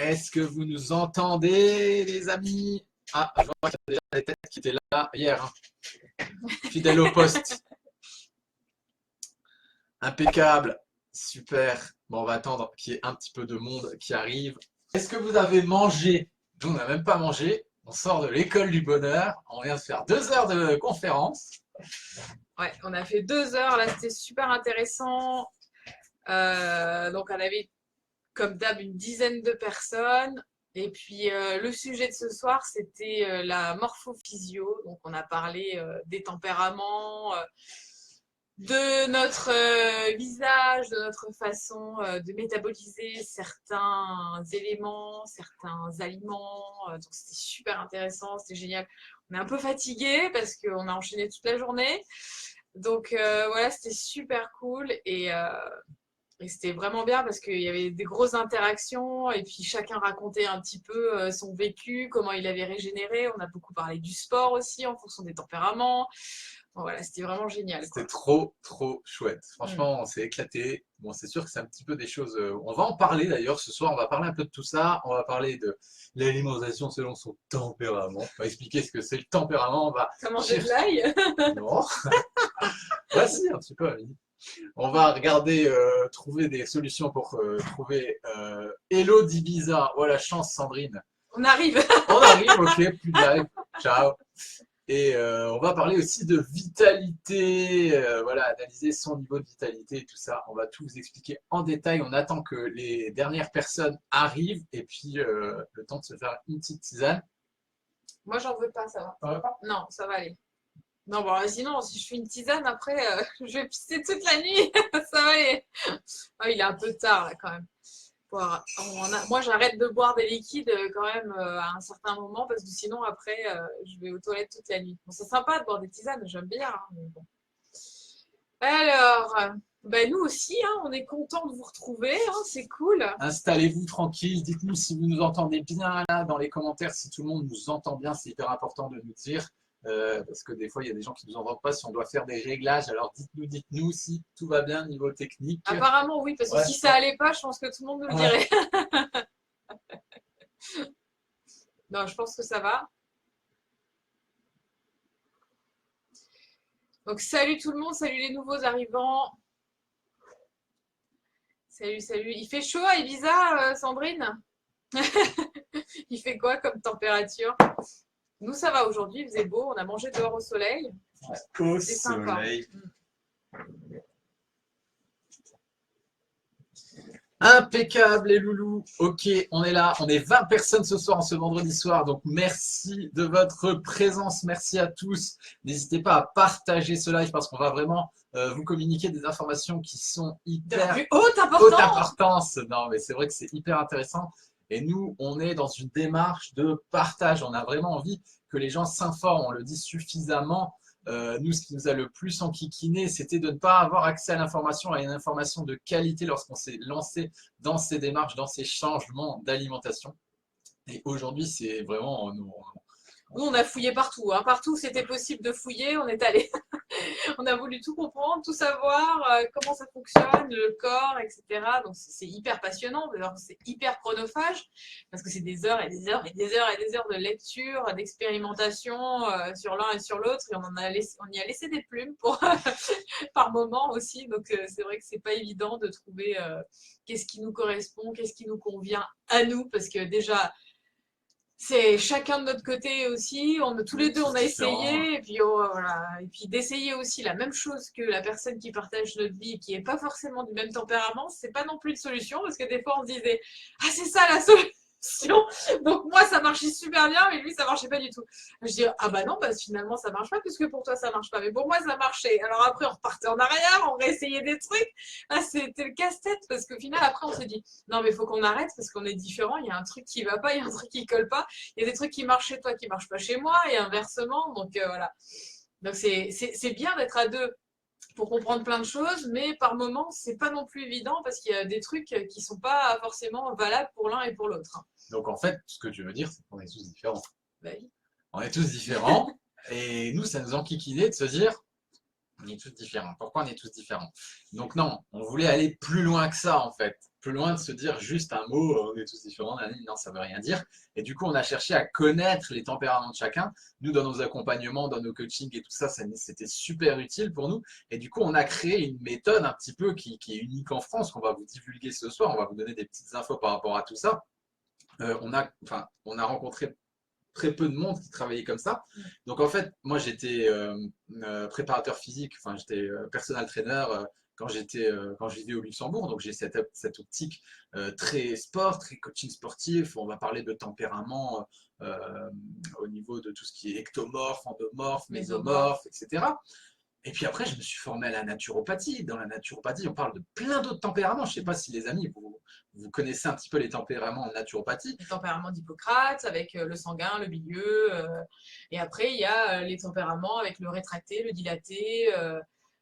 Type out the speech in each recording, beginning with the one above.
Est-ce que vous nous entendez, les amis? Ah, je vois qu'il y a déjà des têtes qui étaient là hier, hein. Fidèles au poste. Impeccable. Super. Bon, on va attendre qu'il y ait un petit peu de monde qui arrive. Est-ce que vous avez mangé? Nous, on n'a même pas mangé. On sort de l'école du bonheur. On vient de faire 2 heures de conférence. Ouais, on a fait 2 heures. Là, c'était super intéressant. Donc, on avait, comme d'hab, une dizaine de personnes. Et puis, le sujet de ce soir, c'était la morphophysio. Donc, on a parlé des tempéraments, de notre visage, de notre façon de métaboliser certains éléments, certains aliments. Donc c'était super intéressant, c'était génial. On est un peu fatigué parce qu'on a enchaîné toute la journée. Donc voilà, c'était super cool et c'était vraiment bien parce qu'il y avait des grosses interactions et puis chacun racontait un petit peu son vécu, comment il avait régénéré. On a beaucoup parlé du sport aussi en fonction des tempéraments. Bon, voilà, c'était vraiment génial, C'était quoi. trop, trop chouette. Mm. Franchement, on s'est éclaté. Bon, c'est sûr que c'est un petit peu des choses. On va en parler d'ailleurs ce soir. On va parler un peu de tout ça. On va parler de l'alimentation selon son tempérament. On va expliquer ce que c'est le tempérament. On va T'as mangé de chercher. l'ail? Non. Voici un petit peu, Amélie. On va regarder, trouver des solutions pour trouver Hello d'Ibiza. Oh la chance, Sandrine. On arrive. On arrive, ok, plus de live. Ciao. Et on va parler aussi de vitalité, voilà, analyser son niveau de vitalité et tout ça. On va tout vous expliquer en détail. On attend que les dernières personnes arrivent et puis le temps de se faire une petite tisane. Moi, j'en veux pas, ça va. Ça va pas? Non, ça va aller. Non, bon, sinon, si je fais une tisane, après, je vais pisser toute la nuit. Ça va aller. Oh, il est un peu tard, là, quand même. Moi, j'arrête de boire des liquides quand même à un certain moment parce que sinon, après, je vais aux toilettes toute la nuit. Bon, c'est sympa de boire des tisanes, j'aime bien, hein, mais bon. Alors, ben, nous aussi, hein, on est content de vous retrouver, hein, c'est cool. Installez-vous tranquille. Dites-nous si vous nous entendez bien là dans les commentaires. Si tout le monde nous entend bien, c'est hyper important de nous dire. Parce que des fois, il y a des gens qui ne nous entendent pas si on doit faire des réglages. Alors dites-nous si tout va bien niveau technique. Apparemment, oui, parce que Ouais, si ça allait pas, je pense que tout le monde nous le ouais. dirait. Non, je pense que ça va. Donc, salut tout le monde, salut les nouveaux arrivants. Salut, salut. Il fait chaud à Ibiza, Sandrine? Il fait quoi comme température? Nous, ça va aujourd'hui, il faisait beau, on a mangé dehors au soleil. Au C'est sympa. soleil. Impeccable les loulous. Ok, on est là. On est 20 personnes ce soir, ce vendredi soir. Donc merci de votre présence. Merci à tous. N'hésitez pas à partager ce live parce qu'on va vraiment vous communiquer des informations qui sont De la hyper plus haute haute importance. importance. Non, mais c'est vrai que c'est hyper intéressant. Et nous, on est dans une démarche de partage. On a vraiment envie que les gens s'informent. On le dit suffisamment. Nous, ce qui nous a le plus enquiquiné, c'était de ne pas avoir accès à l'information, à une information de qualité lorsqu'on s'est lancé dans ces démarches, dans ces changements d'alimentation. Et aujourd'hui, c'est vraiment... Nous, on a fouillé partout, hein. Partout où c'était possible de fouiller, on est allé. On a voulu tout comprendre, tout savoir, comment ça fonctionne, le corps, etc. Donc c'est hyper passionnant, d'ailleurs c'est hyper chronophage, parce que c'est des heures et des heures et des heures et des heures de lecture, d'expérimentation sur l'un et sur l'autre, et on y a laissé des plumes pour, par moment aussi, donc c'est vrai que c'est pas évident de trouver qu'est-ce qui nous correspond, qu'est-ce qui nous convient à nous, parce que déjà c'est chacun de notre côté aussi. Tous les deux, on a essayé. Et puis, voilà. Et puis d'essayer aussi la même chose que la personne qui partage notre vie et qui n'est pas forcément du même tempérament, c'est pas non plus une solution parce que des fois, on se disait ah, c'est ça la solution. Donc, moi, ça marchait super bien, mais lui, ça marchait pas du tout. Je dis ah bah non, bah, finalement, ça marche pas puisque pour toi, ça marche pas. Mais pour moi, ça marchait. Alors après, on repartait en arrière, on réessayait des trucs. Ah, c'était le casse-tête parce qu'au final, après, on se dit non, mais il faut qu'on arrête parce qu'on est différents. Il y a un truc qui va pas, il y a un truc qui colle pas. Il y a des trucs qui marchent chez toi qui marchent pas chez moi et inversement. Donc voilà. Donc c'est bien d'être à deux pour comprendre plein de choses, mais par moments, c'est pas non plus évident parce qu'il y a des trucs qui sont pas forcément valables pour l'un et pour l'autre. Donc en fait, ce que tu veux dire, c'est qu'on est tous différents. Bah oui. On est tous différents. Et nous, ça nous enquiquinait de se dire on est tous différents. Pourquoi on est tous différents? Donc non, on voulait aller plus loin que ça en fait. plus loin de se dire juste un mot, on est tous différents, non, ça veut rien dire. Et du coup, on a cherché à connaître les tempéraments de chacun. Nous, dans nos accompagnements, dans nos coachings et tout ça, c'était super utile pour nous. Et du coup, on a créé une méthode un petit peu qui est unique en France, qu'on va vous divulguer ce soir. On va vous donner des petites infos par rapport à tout ça. On a rencontré très peu de monde qui travaillait comme ça. Donc en fait, moi j'étais préparateur physique, enfin j'étais personal trainer quand je vivais au Luxembourg. Donc j'ai cette optique très sport, très coaching sportif. On va parler de tempérament au niveau de tout ce qui est ectomorphe, endomorphe, mésomorphe, etc. Et puis après, je me suis formé à la naturopathie. Dans la naturopathie, on parle de plein d'autres tempéraments. Je ne sais pas si les amis, vous connaissez un petit peu les tempéraments en naturopathie. Les tempéraments d'Hippocrate avec le sanguin, le bilieux. Et après, il y a les tempéraments avec le rétracté, le dilaté,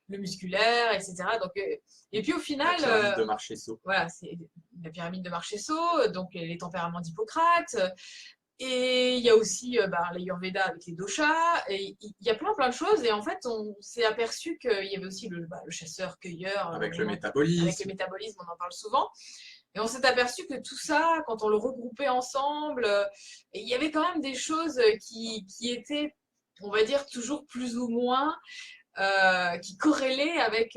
le musculaire, etc. Donc, et puis au final. La pyramide de Marchesso. Voilà, c'est la pyramide de Marchesso, donc les tempéraments d'Hippocrate. Et il y a aussi l'Ayurveda avec les doshas. Et il y a plein de choses. Et en fait, on s'est aperçu qu'il y avait aussi le chasseur-cueilleur. Avec le métabolisme. Avec le métabolisme, on en parle souvent. Et on s'est aperçu que tout ça, quand on le regroupait ensemble, il y avait quand même des choses qui étaient, on va dire, toujours plus ou moins qui corrélaient avec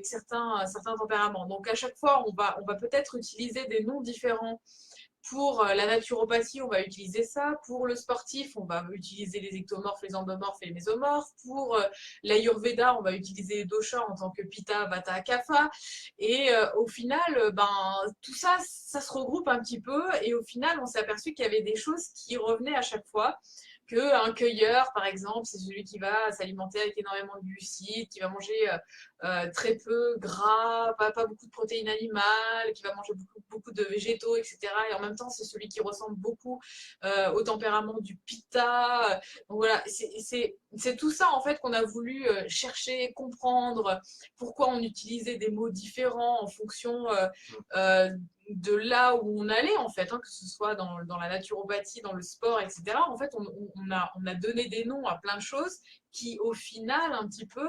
certains tempéraments. Donc à chaque fois, on va peut-être utiliser des noms différents. Pour la naturopathie, on va utiliser ça. Pour le sportif, on va utiliser les ectomorphes, les endomorphes et les mésomorphes. Pour l'Ayurveda, on va utiliser les doshas en tant que Pitta, Vata, Kapha. Et au final, tout ça, ça se regroupe un petit peu. Et au final, on s'est aperçu qu'il y avait des choses qui revenaient à chaque fois. Qu'un cueilleur, par exemple, c'est celui qui va s'alimenter avec énormément de glucides, qui va manger très peu gras, pas beaucoup de protéines animales, qui va manger beaucoup de végétaux, etc. Et en même temps, c'est celui qui ressemble beaucoup au tempérament du pitta. Donc voilà, c'est tout ça en fait qu'on a voulu chercher, comprendre pourquoi on utilisait des mots différents en fonction de là où on allait en fait, que ce soit dans la naturopathie, dans le sport, etc. En fait, on a donné des noms à plein de choses qui au final un petit peu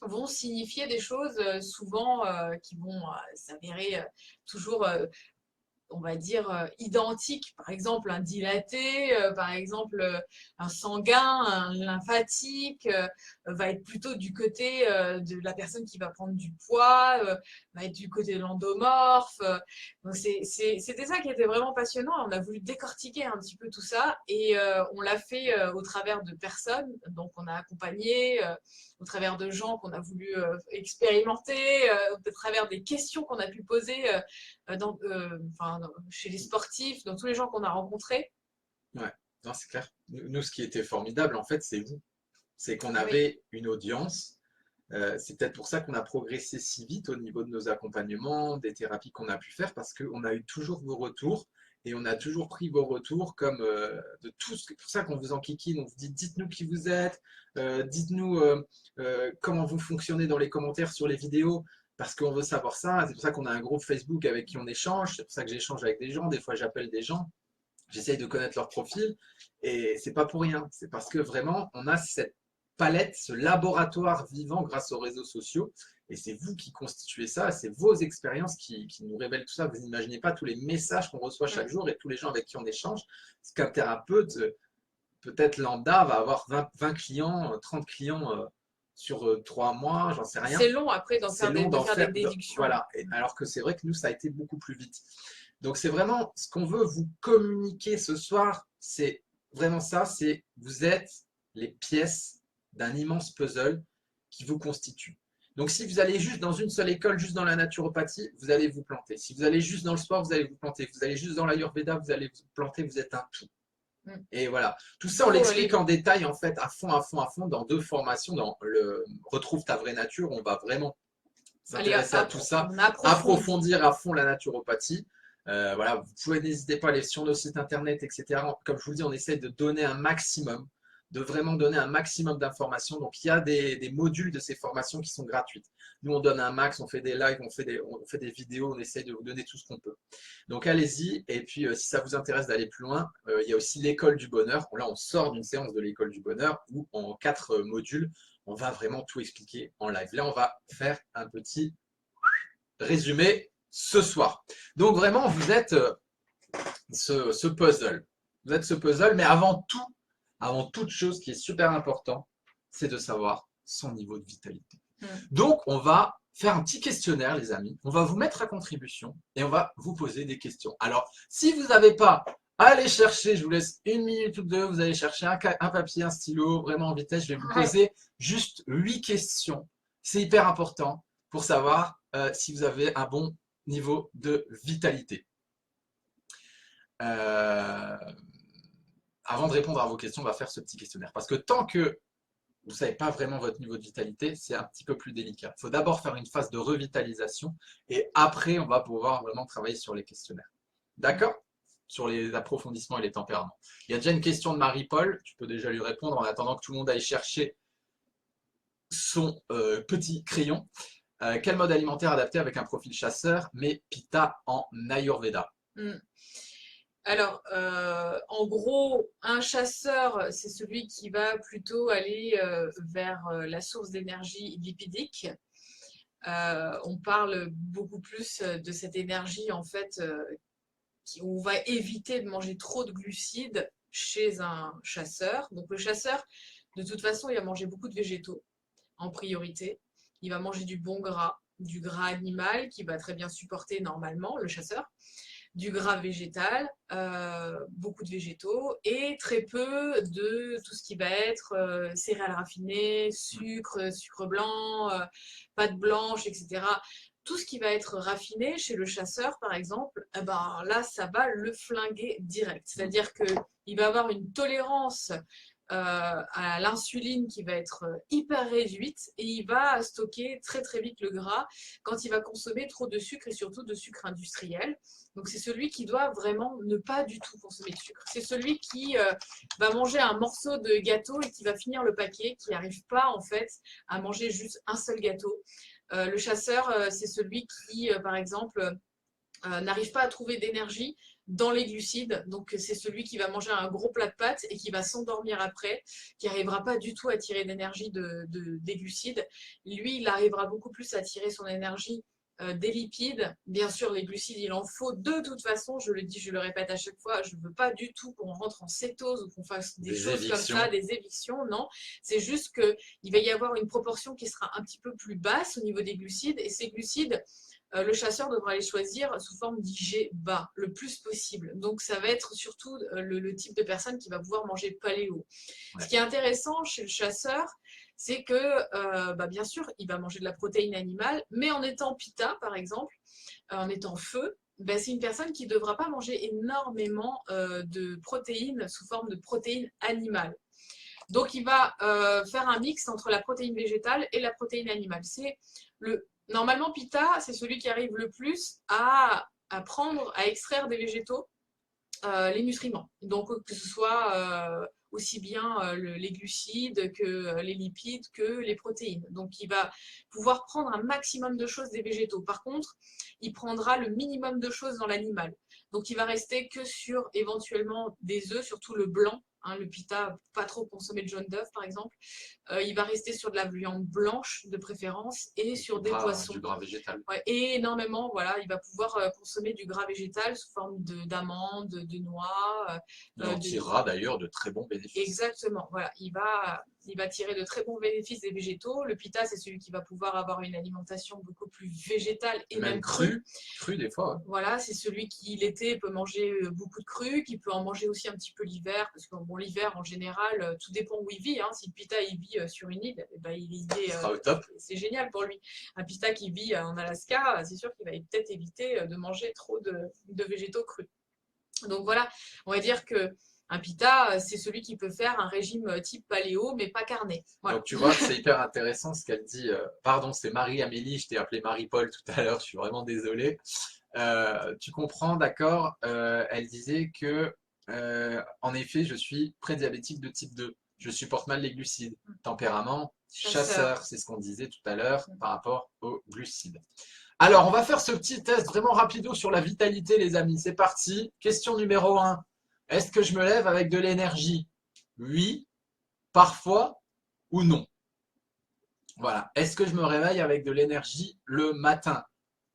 vont signifier des choses souvent qui vont s'avérer toujours on va dire, identiques. Par exemple, un dilaté, par exemple, un sanguin, un lymphatique, va être plutôt du côté de la personne qui va prendre du poids, va être du côté de l'endomorphe. Donc, c'était ça qui était vraiment passionnant. On a voulu décortiquer un petit peu tout ça et on l'a fait au travers de personnes. Donc, on a accompagné au travers de gens qu'on a voulu expérimenter, au travers des questions qu'on a pu poser chez les sportifs, dans tous les gens qu'on a rencontrés. Ouais, non, c'est clair. Nous, ce qui était formidable, en fait, c'est vous. C'est qu'on avait une audience. C'est peut-être pour ça qu'on a progressé si vite au niveau de nos accompagnements, des thérapies qu'on a pu faire, parce qu'on a eu toujours vos retours et on a toujours pris vos retours comme de tout. C'est pour ça qu'on vous enquiquine, on vous dit dites-nous qui vous êtes, dites-nous comment vous fonctionnez dans les commentaires sur les vidéos, parce qu'on veut savoir ça. C'est pour ça qu'on a un groupe Facebook avec qui on échange, c'est pour ça que j'échange avec des gens, des fois j'appelle des gens, j'essaye de connaître leur profil et c'est pas pour rien, c'est parce que vraiment on a cette palette, ce laboratoire vivant grâce aux réseaux sociaux. Et c'est vous qui constituez ça, c'est vos expériences qui nous révèlent tout ça. Vous n'imaginez pas tous les messages qu'on reçoit chaque jour et tous les gens avec qui on échange. Parce qu'un thérapeute, peut-être lambda, va avoir 20 clients, 30 clients sur 3 mois, j'en sais rien. C'est long après d'en faire des déductions. Voilà, alors que c'est vrai que nous, ça a été beaucoup plus vite. Donc c'est vraiment ce qu'on veut vous communiquer ce soir, c'est vraiment ça, c'est vous êtes les pièces d'un immense puzzle qui vous constitue. Donc si vous allez juste dans une seule école, juste dans la naturopathie, vous allez vous planter. Si vous allez juste dans le sport, vous allez vous planter. Vous allez juste dans l'Ayurveda, vous allez vous planter, vous êtes un tout. Et voilà, tout ça on l'explique en détail en fait, à fond, dans 2 formations, dans le Retrouve ta vraie nature, on va vraiment s'intéresser à tout ça, approfondir à fond la naturopathie. Voilà, vous pouvez n'hésitez pas à aller sur nos sites internet, etc. Comme je vous le dis, on essaie de donner un maximum, de vraiment donner un maximum d'informations. Donc il y a des modules de ces formations qui sont gratuites. Nous on donne un max, on fait des lives, on fait des vidéos, on essaie de vous donner tout ce qu'on peut. Donc allez-y, et puis si ça vous intéresse d'aller plus loin, il y a aussi l'école du bonheur. Là on sort d'une séance de l'école du bonheur où en 4 modules, on va vraiment tout expliquer en live. Là on va faire un petit résumé ce soir. Donc vraiment, vous êtes ce puzzle. Vous êtes ce puzzle, mais avant toute chose qui est super important, c'est de savoir son niveau de vitalité. Donc, on va faire un petit questionnaire, les amis. On va vous mettre à contribution et on va vous poser des questions. Alors, si vous n'avez pas, allez chercher, je vous laisse 1 minute ou 2, vous allez chercher un papier, un stylo, vraiment en vitesse. Je vais vous poser juste 8 questions. C'est hyper important pour savoir si vous avez un bon niveau de vitalité. Avant de répondre à vos questions, on va faire ce petit questionnaire. Parce que tant que vous ne savez pas vraiment votre niveau de vitalité, c'est un petit peu plus délicat. Il faut d'abord faire une phase de revitalisation et après, on va pouvoir vraiment travailler sur les questionnaires. D'accord? Sur les approfondissements et les tempéraments. Il y a déjà une question de Marie-Paul, tu peux déjà lui répondre en attendant que tout le monde aille chercher son petit crayon. Quel mode alimentaire adapté avec un profil chasseur, mais Pitta en Ayurveda? Alors, en gros, un chasseur, c'est celui qui va plutôt aller vers la source d'énergie lipidique. On parle beaucoup plus de cette énergie, en fait, où on va éviter de manger trop de glucides chez un chasseur. Donc, le chasseur, de toute façon, il va manger beaucoup de végétaux en priorité. Il va manger du bon gras, du gras animal qui va très bien supporter normalement le chasseur, du gras végétal, beaucoup de végétaux et très peu de tout ce qui va être céréales raffinées, sucre blanc, pâte blanche, etc. Tout ce qui va être raffiné chez le chasseur, par exemple, eh ben, là, ça va le flinguer direct. C'est-à-dire qu'il va avoir une tolérance à l'insuline qui va être hyper réduite et il va stocker très très vite le gras quand il va consommer trop de sucre et surtout de sucre industriel. Donc c'est celui qui doit vraiment ne pas du tout consommer de sucre. C'est celui qui va manger un morceau de gâteau et qui va finir le paquet, qui n'arrive pas en fait à manger juste un seul gâteau. Le chasseur, c'est celui qui, par exemple, n'arrive pas à trouver d'énergie dans les glucides. Donc, c'est celui qui va manger un gros plat de pâtes et qui va s'endormir après, qui n'arrivera pas du tout à tirer d'énergie des glucides. Lui, il arrivera beaucoup plus à tirer son énergie des lipides. Bien sûr, les glucides, il en faut de toute façon. Je le dis, je le répète à chaque fois, je ne veux pas du tout qu'on rentre en cétose ou qu'on fasse des choses évictions. comme ça, des évictions, non. C'est juste qu'il va y avoir une proportion qui sera un petit peu plus basse au niveau des glucides. Et ces glucides, le chasseur devra les choisir sous forme d'IG bas, le plus possible. Donc, ça va être surtout le type de personne qui va pouvoir manger paléo. Ouais. Ce qui est intéressant chez le chasseur, c'est que, bien sûr, il va manger de la protéine animale, mais en étant Pitta, par exemple, en étant feu, c'est une personne qui ne devra pas manger énormément de protéines sous forme de protéines animales. Donc, il va faire un mix entre la protéine végétale et la protéine animale. Normalement, Pitta, c'est celui qui arrive le plus à extraire des végétaux les nutriments. Donc, que ce soit aussi bien les glucides que les lipides que les protéines. Donc, il va pouvoir prendre un maximum de choses des végétaux. Par contre, il prendra le minimum de choses dans l'animal. Donc, il va rester que sur éventuellement des œufs, surtout le blanc. Le Pitta, pas trop consommer de jaune d'œuf par exemple. Il va rester sur de la viande blanche de préférence et sur des poissons. Du gras végétal. Ouais, et énormément, voilà, il va pouvoir consommer du gras végétal sous forme d'amandes, de noix. Il en tirera d'ailleurs de très bons bénéfices. Exactement, voilà, il va tirer de très bons bénéfices des végétaux. Le Pitta, c'est celui qui va pouvoir avoir une alimentation beaucoup plus végétale et même crue. Crue des fois. Ouais. Voilà, c'est celui qui l'été peut manger beaucoup de cru, qui peut en manger aussi un petit peu l'hiver, parce que bon, l'hiver en général, tout dépend où il vit. Si le Pitta il vit sur une île, il y est, sera au top. C'est génial pour lui. Un Pitta qui vit en Alaska, c'est sûr qu'il va peut-être éviter de manger trop de végétaux crus. Donc voilà, on va dire que un Pitta, c'est celui qui peut faire un régime type paléo, mais pas carné. Voilà. Donc tu vois, c'est hyper intéressant ce qu'elle dit. Pardon, c'est Marie-Amélie, je t'ai appelé Marie-Paul tout à l'heure, je suis vraiment désolé. Tu comprends, d'accord. Elle disait que, en effet, je suis prédiabétique de type 2. Je supporte mal les glucides. Tempérament, chasseur, c'est ce qu'on disait tout à l'heure par rapport aux glucides. Alors, on va faire ce petit test vraiment rapido sur la vitalité, les amis. C'est parti. Question numéro 1. Est-ce que je me lève avec de l'énergie? Oui, parfois ou non. Voilà. Est-ce que je me réveille avec de l'énergie le matin?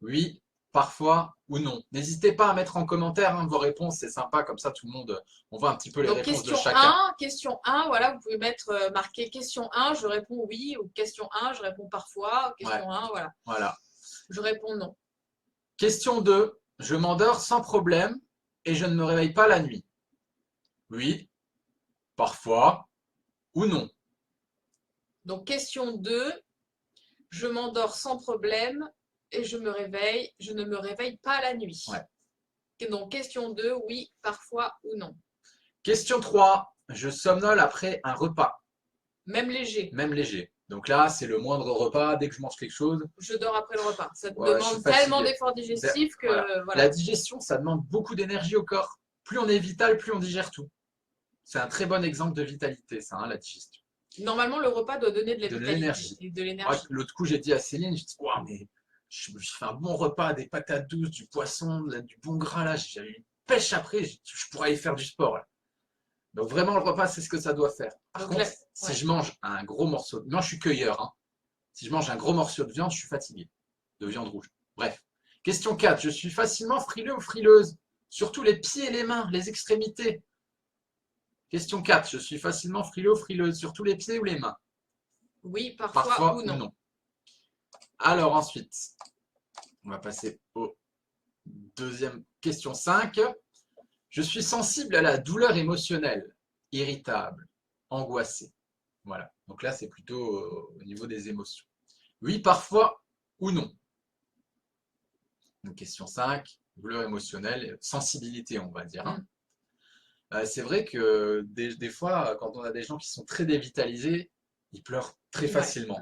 Oui, parfois ou non. N'hésitez pas à mettre en commentaire vos réponses, c'est sympa, comme ça tout le monde, on voit un petit peu les Donc, réponses de chacun. question 1, voilà, vous pouvez mettre marquer question 1, je réponds oui, ou question 1, je réponds parfois, question 1, voilà. Voilà. Je réponds non. Question 2, je m'endors sans problème et je ne me réveille pas la nuit. Oui, parfois ou non. Donc, question 2, je m'endors sans problème et je ne me réveille pas la nuit. Ouais. Donc, question 2, oui, parfois ou non. Question 3, je somnole après un repas. Même léger. Même léger. Donc là, c'est le moindre repas. Dès que je mange quelque chose, Je dors après le repas. Ça te ouais, je suis demande fatigué. tellement d'efforts digestifs que Voilà. voilà. La digestion, ça demande beaucoup d'énergie au corps. Plus on est vital, plus on digère tout. C'est un très bon exemple de vitalité, ça, la digestion. Normalement, le repas doit donner de la De vitalité l'énergie. et de l'énergie. L'autre coup, j'ai dit à Céline, je dis, wow, mais je fais un bon repas, des patates douces, du poisson, du bon gras là. J'avais une pêche après, je pourrais aller faire du sport. Là. Donc vraiment, le repas, c'est ce que ça doit faire. Par Donc contre, là, si je mange un gros morceau, moi je suis cueilleur, hein. Si je mange un gros morceau de viande, je suis fatigué. De viande rouge. Bref. Question 4. Je suis facilement frileux ou frileuse. Surtout les pieds et les mains, les extrémités. Question 4. Je suis facilement frileux ou frileuse. Surtout les pieds ou les mains. Oui, Parfois ou non. Alors ensuite, on va passer au deuxième question 5. Je suis sensible à la douleur émotionnelle, irritable, angoissé. Voilà. Donc là, c'est plutôt au niveau des émotions. Oui, parfois ou non. Donc, question 5, douleur émotionnelle, sensibilité, on va dire. C'est vrai que des fois, quand on a des gens qui sont très dévitalisés, ils pleurent très facilement.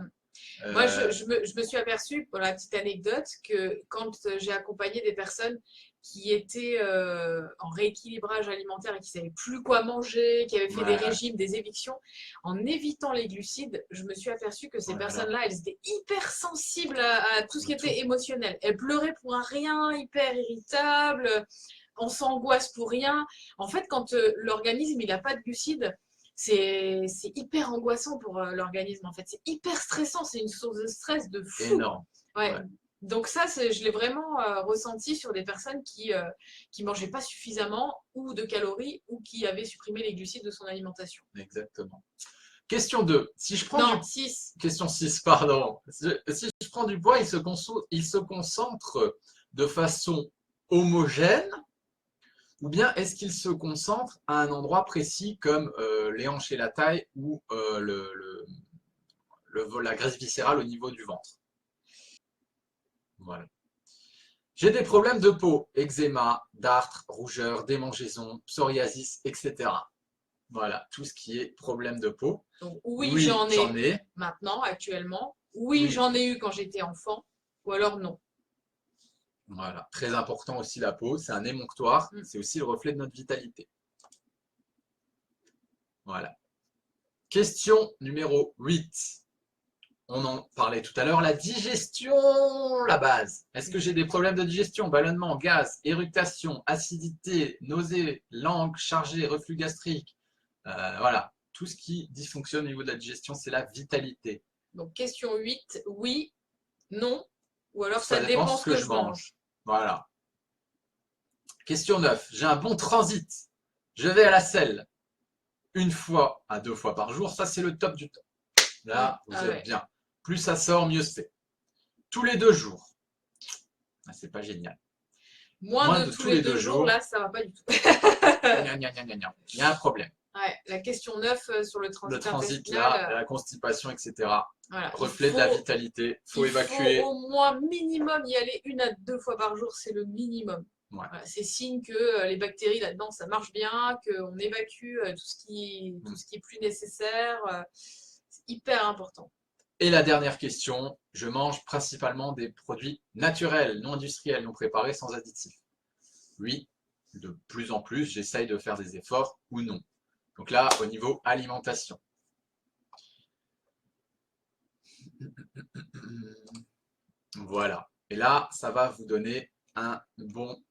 Moi, je me suis aperçue, pour la petite anecdote, que quand j'ai accompagné des personnes qui étaient en rééquilibrage alimentaire et qui ne savaient plus quoi manger, qui avaient fait des régimes, des évictions, en évitant les glucides, je me suis aperçue que ces personnes-là, elles étaient hyper sensibles à tout ce qui était émotionnel. Elles pleuraient pour un rien, hyper irritables, on s'angoisse pour rien. En fait, quand l'organisme il n'a pas de glucides, c'est hyper angoissant pour l'organisme en fait. C'est hyper stressant, c'est une source de stress de fou. Énorme. Ouais. Donc ça, je l'ai vraiment ressenti sur des personnes qui mangeaient pas suffisamment ou de calories ou qui avaient supprimé les glucides de son alimentation. Exactement. Question 2. Si je prends non, 6. Question 6, pardon. Si je prends du poids, il se concentre de façon homogène ou bien est-ce qu'il se concentre à un endroit précis comme les hanches et la taille ou la graisse viscérale au niveau du ventre. Voilà. J'ai des problèmes de peau, eczéma, dartre, rougeur, démangeaison, psoriasis, etc. Voilà, tout ce qui est problème de peau. Donc, oui j'en ai maintenant, actuellement. Oui, j'en ai eu quand j'étais enfant. Ou alors non. Voilà, très important aussi la peau, c'est un émonctoire, c'est aussi le reflet de notre vitalité. Voilà. Question numéro 8. On en parlait tout à l'heure, la digestion, la base. Est-ce que j'ai des problèmes de digestion, ballonnement, gaz, éructation, acidité, nausée, langue chargée, reflux gastrique? Voilà, tout ce qui dysfonctionne au niveau de la digestion, c'est la vitalité. Donc question 8, oui, non, ou alors ça dépend ce que je mange. Voilà. Question 9, j'ai un bon transit. Je vais à la selle 1 fois à 2 fois par jour, ça c'est le top du top. Là, vous êtes bien. Plus ça sort, mieux c'est. Tous les 2 jours. Ah, c'est pas génial. Moins de tous les 2 jours, là, ça va pas du tout. Il y a un problème. Ouais, la question 9 sur le transit là, la constipation, etc. Voilà, reflet de la vitalité. Il faut évacuer. Il faut au moins minimum y aller 1 à 2 fois par jour, c'est le minimum. Ouais. Voilà, c'est signe que les bactéries là-dedans, ça marche bien, qu'on évacue tout ce qui est plus nécessaire. C'est hyper important. Et la dernière question, je mange principalement des produits naturels, non industriels, non préparés, sans additifs. Oui, de plus en plus, j'essaye de faire des efforts ou non. Donc là, au niveau alimentation. Voilà. Et là, ça va vous donner un bon...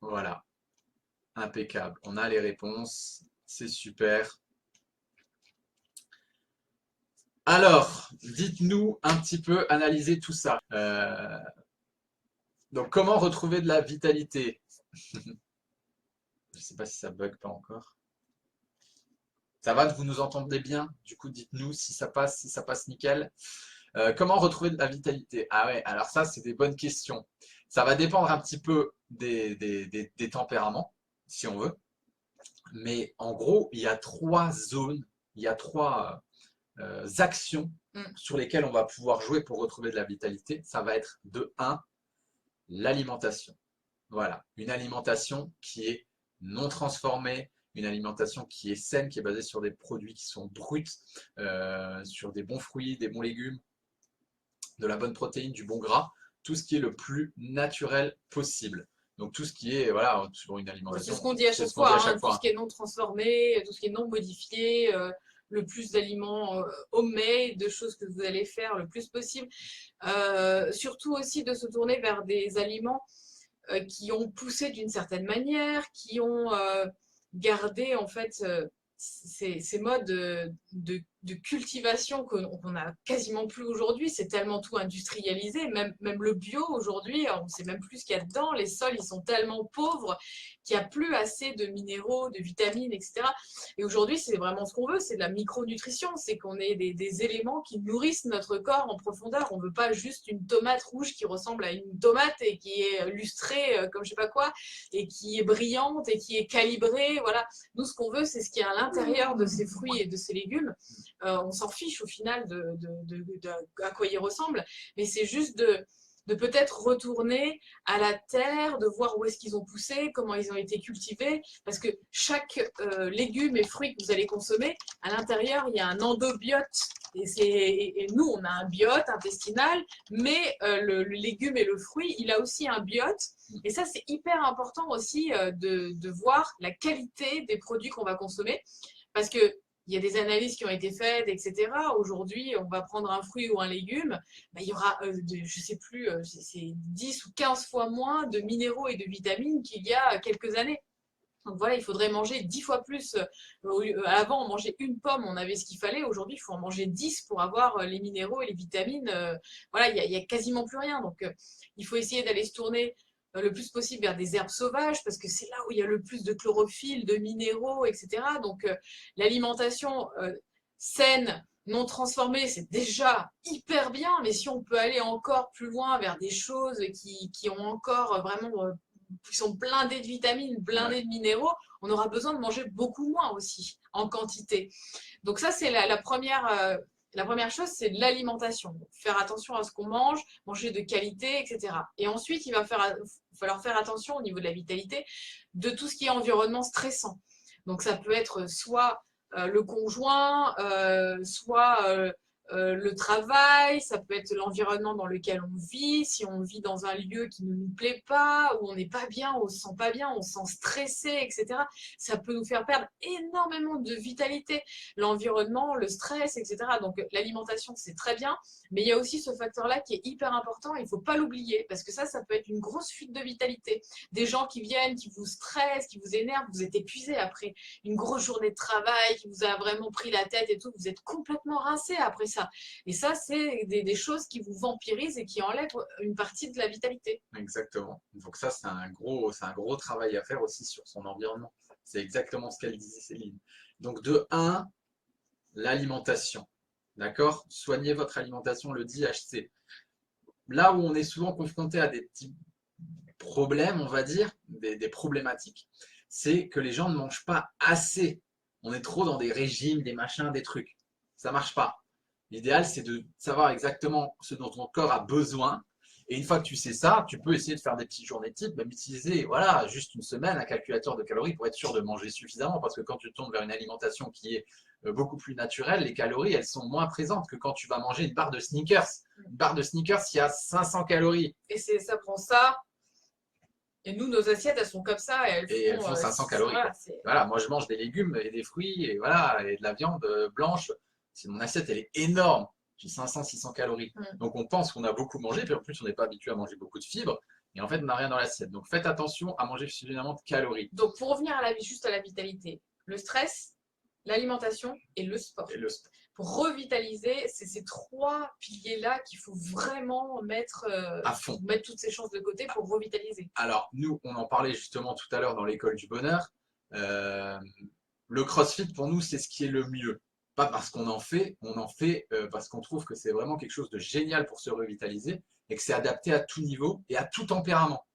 Voilà. Impeccable. On a les réponses. C'est super. Alors, dites-nous un petit peu, analysez tout ça. Donc, comment retrouver de la vitalité? Je ne sais pas si ça bug pas encore. Ça va, vous nous entendez bien? Du coup, dites-nous si ça passe nickel. Comment retrouver de la vitalité? Ah ouais, alors ça, c'est des bonnes questions. Ça va dépendre un petit peu des tempéraments, si on veut. Mais en gros, il y a 3 zones, il y a 3 actions sur lesquelles on va pouvoir jouer pour retrouver de la vitalité. Ça va être de 1, l'alimentation. Voilà, une alimentation qui est non transformée, une alimentation qui est saine, qui est basée sur des produits qui sont bruts, sur des bons fruits, des bons légumes, de la bonne protéine, du bon gras, tout ce qui est le plus naturel possible. Donc tout ce qui est, voilà, sur une alimentation. C'est ce qu'on dit à chaque fois, hein, tout ce qui est non transformé, tout ce qui est non modifié, le plus d'aliments homemade, de choses que vous allez faire le plus possible. Surtout aussi de se tourner vers des aliments qui ont poussé d'une certaine manière, qui ont gardé en fait ces modes de cultivation qu'on a quasiment plus aujourd'hui. C'est tellement tout industrialisé, même le bio aujourd'hui, on ne sait même plus ce qu'il y a dedans. Les sols, ils sont tellement pauvres qu'il n'y a plus assez de minéraux, de vitamines, etc. Et aujourd'hui, c'est vraiment ce qu'on veut, c'est de la micronutrition, c'est qu'on ait des éléments qui nourrissent notre corps en profondeur. On ne veut pas juste une tomate rouge qui ressemble à une tomate et qui est lustrée comme je sais pas quoi, et qui est brillante et qui est calibrée. Voilà. Nous, ce qu'on veut, c'est ce qui est à l'intérieur de ces fruits et de ces légumes. On s'en fiche au final à quoi ils ressemblent, mais c'est juste de peut-être retourner à la terre, de voir où est-ce qu'ils ont poussé, comment ils ont été cultivés, parce que chaque légume et fruit que vous allez consommer, à l'intérieur, il y a un endobiote. Et nous, on a un biote intestinal, mais le légume et le fruit, il a aussi un biote. Et ça, c'est hyper important aussi de voir la qualité des produits qu'on va consommer, parce que il y a des analyses qui ont été faites, etc. Aujourd'hui, on va prendre un fruit ou un légume, il y aura, je ne sais plus, c'est 10 ou 15 fois moins de minéraux et de vitamines qu'il y a quelques années. Donc voilà, il faudrait manger 10 fois plus. Avant, on mangeait une pomme, on avait ce qu'il fallait. Aujourd'hui, il faut en manger 10 pour avoir les minéraux et les vitamines. Voilà, il y a quasiment plus rien. Donc, il faut essayer d'aller se tourner le plus possible vers des herbes sauvages parce que c'est là où il y a le plus de chlorophylle, de minéraux, etc. Donc, l'alimentation saine, non transformée, c'est déjà hyper bien. Mais si on peut aller encore plus loin vers des choses qui ont encore vraiment qui sont blindés de vitamines, blindés de minéraux, on aura besoin de manger beaucoup moins aussi, en quantité. Donc ça, c'est la première chose, c'est de l'alimentation. Faire attention à ce qu'on mange, manger de qualité, etc. Et ensuite, il va falloir faire attention au niveau de la vitalité de tout ce qui est environnement stressant. Donc ça peut être soit le conjoint, soit le travail, ça peut être l'environnement dans lequel on vit, si on vit dans un lieu qui ne nous plaît pas, où on n'est pas bien, on se sent pas bien, on se sent stressé, etc. Ça peut nous faire perdre énormément de vitalité, l'environnement, le stress, etc. Donc l'alimentation, c'est très bien, mais il y a aussi ce facteur-là qui est hyper important, il ne faut pas l'oublier, parce que ça peut être une grosse fuite de vitalité. Des gens qui viennent, qui vous stressent, qui vous énervent, vous êtes épuisé après une grosse journée de travail, qui vous a vraiment pris la tête et tout, vous êtes complètement rincé après ça. Et ça, c'est des choses qui vous vampirisent et qui enlèvent une partie de la vitalité. Exactement. Donc ça, c'est un gros travail à faire aussi sur son environnement. C'est exactement ce qu'elle disait, Céline. Donc de 1, l'alimentation. D'accord? Soignez votre alimentation, le dit HC. Là où on est souvent confronté à des petits problèmes, on va dire, des problématiques, c'est que les gens ne mangent pas assez. On est trop dans des régimes, des machins, des trucs. Ça marche pas. L'idéal, c'est de savoir exactement ce dont ton corps a besoin. Et une fois que tu sais ça, tu peux essayer de faire des petites journées type, même utiliser voilà, juste une semaine un calculateur de calories pour être sûr de manger suffisamment. Parce que quand tu tombes vers une alimentation qui est beaucoup plus naturelle, les calories, elles sont moins présentes que quand tu vas manger une barre de Snickers. Une barre de Snickers, il y a 500 calories. Et ça prend ça. Et nous, nos assiettes, elles sont comme ça. Et elles font 500 calories. Voilà, moi, je mange des légumes et des fruits et, voilà, et de la viande blanche. Mon assiette, elle est énorme. J'ai 500-600 calories. Donc, on pense qu'on a beaucoup mangé, puis en plus, on n'est pas habitué à manger beaucoup de fibres. Et en fait, on n'a rien dans l'assiette. Donc, faites attention à manger suffisamment de calories. Donc, pour revenir juste à la vitalité, le stress, l'alimentation et le sport. pour revitaliser, c'est ces 3 piliers-là qu'il faut vraiment À fond. mettre toutes ses chances de côté pour revitaliser. Alors, nous, on en parlait justement tout à l'heure dans l'école du bonheur. Euh, le CrossFit, pour nous, c'est ce qui est le mieux. Pas parce qu'on en fait, on en fait parce qu'on trouve que c'est vraiment quelque chose de génial pour se revitaliser et que c'est adapté à tout niveau et à tout tempérament.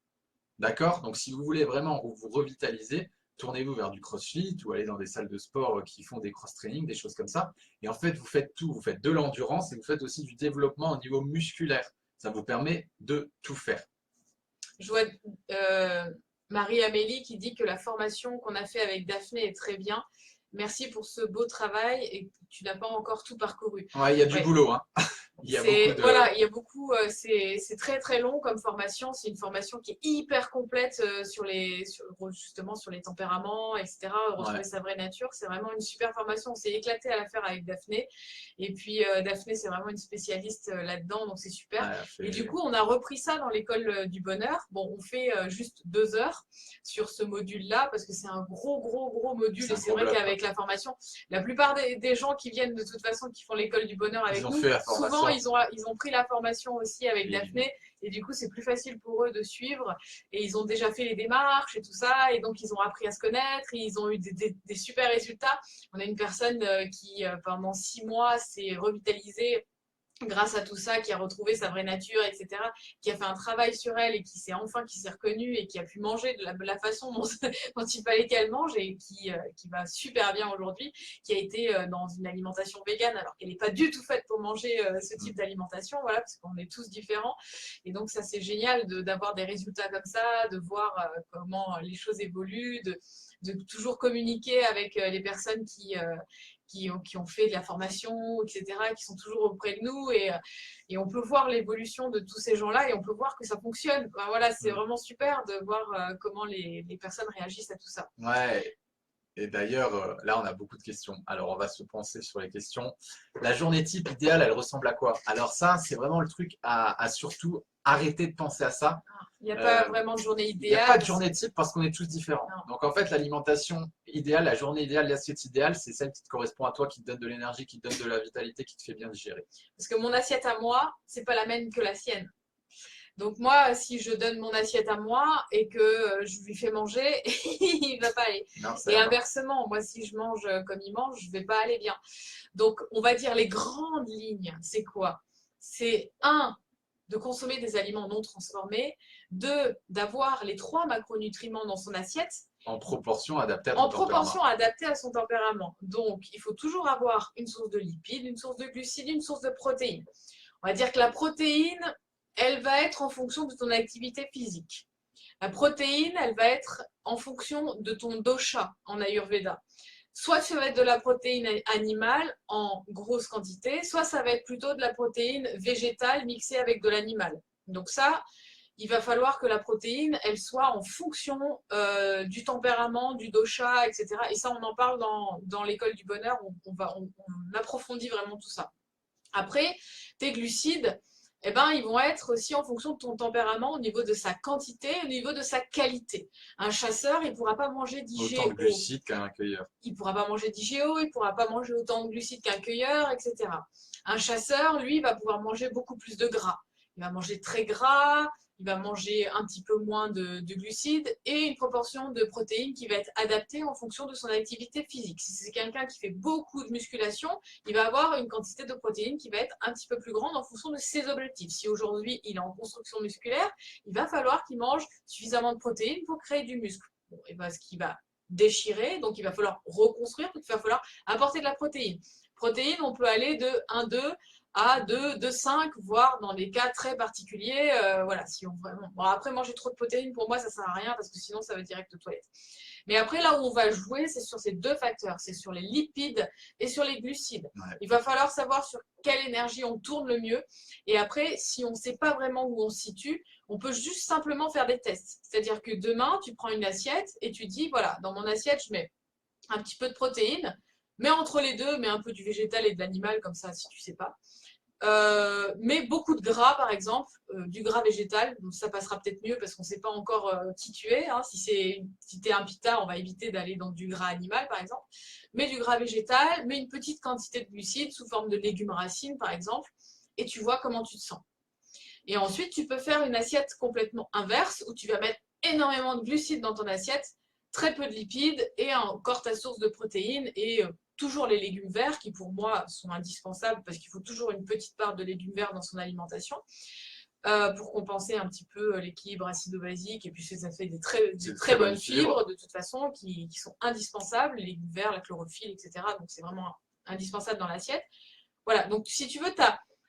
D'accord? Donc, si vous voulez vraiment vous revitaliser, tournez-vous vers du CrossFit ou allez dans des salles de sport qui font des cross-training, des choses comme ça. Et en fait, vous faites tout. Vous faites de l'endurance et vous faites aussi du développement au niveau musculaire. Ça vous permet de tout faire. Je vois Marie-Amélie qui dit que la formation qu'on a fait avec Daphné est très bien. Merci pour ce beau travail et tu n'as pas encore tout parcouru. Ouais, il y a du Ouais. boulot, hein. Il y a beaucoup de... Voilà, il y a beaucoup, c'est très très long comme formation. C'est une formation qui est hyper complète justement sur les tempéraments, etc. Retrouver Ouais. sa vraie nature. C'est vraiment une super formation. On s'est éclaté à la faire avec Daphné. Et puis Daphné, c'est vraiment une spécialiste là-dedans, donc c'est super. Ouais, Et du coup, on a repris ça dans l'école du bonheur. Bon, on fait juste 2 heures sur ce module-là parce que c'est un gros module. Et c'est vrai qu'avec la formation, la plupart des gens qui viennent de toute façon, qui font l'école du bonheur avec nous, souvent ils ont pris la formation aussi avec Daphné. Et du coup, c'est plus facile pour eux de suivre. Et ils ont déjà fait les démarches et tout ça. Et donc, ils ont appris à se connaître. Et ils ont eu des super résultats. On a une personne qui, pendant 6 mois, s'est revitalisée grâce à tout ça, qui a retrouvé sa vraie nature, etc., qui a fait un travail sur elle et qui s'est reconnue et qui a pu manger de la façon dont il fallait qu'elle mange et qui va super bien aujourd'hui, qui a été dans une alimentation végane alors qu'elle n'est pas du tout faite pour manger ce type d'alimentation, voilà, parce qu'on est tous différents. Et donc ça c'est génial d'avoir des résultats comme ça, de voir comment les choses évoluent, de toujours communiquer avec les personnes qui ont fait de la formation, etc., qui sont toujours auprès de nous et on peut voir l'évolution de tous ces gens-là et on peut voir que ça fonctionne. Enfin, voilà, c'est vraiment super de voir comment les personnes réagissent à tout ça. Ouais. Et d'ailleurs, là, on a beaucoup de questions. Alors, on va se pencher sur les questions. La journée type idéale, elle ressemble à quoi? Alors ça, c'est vraiment le truc à surtout arrêter de penser à ça. Il n'y a pas vraiment de journée Il n'y a idéale. pas de journée type parce qu'on est tous différents. Non. Donc en fait, l'alimentation idéale, la journée idéale, l'assiette idéale, c'est celle qui te correspond à toi, qui te donne de l'énergie, qui te donne de la vitalité, qui te fait bien digérer. Parce que mon assiette à moi, c'est pas la même que la sienne. Donc moi, si je donne mon assiette à moi et que je lui fais manger, il va pas aller. Non, et inversement, moi, si je mange comme il mange, je vais pas aller bien. Donc, on va dire les grandes lignes, c'est quoi? C'est 1, de consommer des aliments non transformés, 2, d'avoir les 3 macronutriments dans son assiette. En proportion adaptée à ton tempérament. En proportion adaptée à son tempérament. Donc, il faut toujours avoir une source de lipides, une source de glucides, une source de protéines. On va dire que la protéine, elle va être en fonction de ton activité physique. La protéine, elle va être en fonction de ton dosha en Ayurveda. Soit ça va être de la protéine animale en grosse quantité, soit ça va être plutôt de la protéine végétale mixée avec de l'animal. Donc ça, il va falloir que la protéine, elle soit en fonction du tempérament, du dosha, etc. Et ça, on en parle dans l'école du bonheur, on approfondit vraiment tout ça. Après, tes glucides, eh ben, ils vont être aussi en fonction de ton tempérament au niveau de sa quantité, au niveau de sa qualité. Un chasseur, il ne pourra pas manger d'IGO. Autant de glucides qu'un cueilleur. Il ne pourra pas manger d'IGO, il ne pourra pas manger autant de glucides qu'un cueilleur, etc. Un chasseur, lui, va pouvoir manger beaucoup plus de gras. Il va manger très gras, il va manger un petit peu moins de glucides et une proportion de protéines qui va être adaptée en fonction de son activité physique. Si c'est quelqu'un qui fait beaucoup de musculation, il va avoir une quantité de protéines qui va être un petit peu plus grande en fonction de ses objectifs. Si aujourd'hui il est en construction musculaire, il va falloir qu'il mange suffisamment de protéines pour créer du muscle. Bon, et ben, ce qui va déchirer, donc il va falloir reconstruire, donc il va falloir apporter de la protéine. Protéines, on peut aller de 1,2 à 2,5, voire dans des cas très particuliers. Voilà, si on vraiment. Bon, après, manger trop de protéines, pour moi, ça ne sert à rien parce que sinon, ça va direct aux toilettes. Mais après, là où on va jouer, c'est sur ces 2 facteurs. C'est sur les lipides et sur les glucides. Ouais. Il va falloir savoir sur quelle énergie on tourne le mieux. Et après, si on ne sait pas vraiment où on se situe, on peut juste simplement faire des tests. C'est-à-dire que demain, tu prends une assiette et tu dis, voilà, dans mon assiette, je mets un petit peu de protéines, mais entre les deux, mets un peu du végétal et de l'animal, comme ça, si tu ne sais pas. mais beaucoup de gras, par exemple, du gras végétal. Donc ça passera peut-être mieux parce qu'on ne sait pas encore qui tu es. Hein. Si tu es un pitard, on va éviter d'aller dans du gras animal, par exemple. Mais du gras végétal, mais une petite quantité de glucides sous forme de légumes racines, par exemple. Et tu vois comment tu te sens. Et ensuite, tu peux faire une assiette complètement inverse où tu vas mettre énormément de glucides dans ton assiette, très peu de lipides et encore ta source de protéines et toujours les légumes verts qui pour moi sont indispensables parce qu'il faut toujours une petite part de légumes verts dans son alimentation pour compenser un petit peu l'équilibre acido-basique et puis ça fait des très bonnes fibres de toute façon qui sont indispensables, les légumes verts, la chlorophylle, etc. Donc c'est vraiment indispensable dans l'assiette. Voilà, donc si tu veux,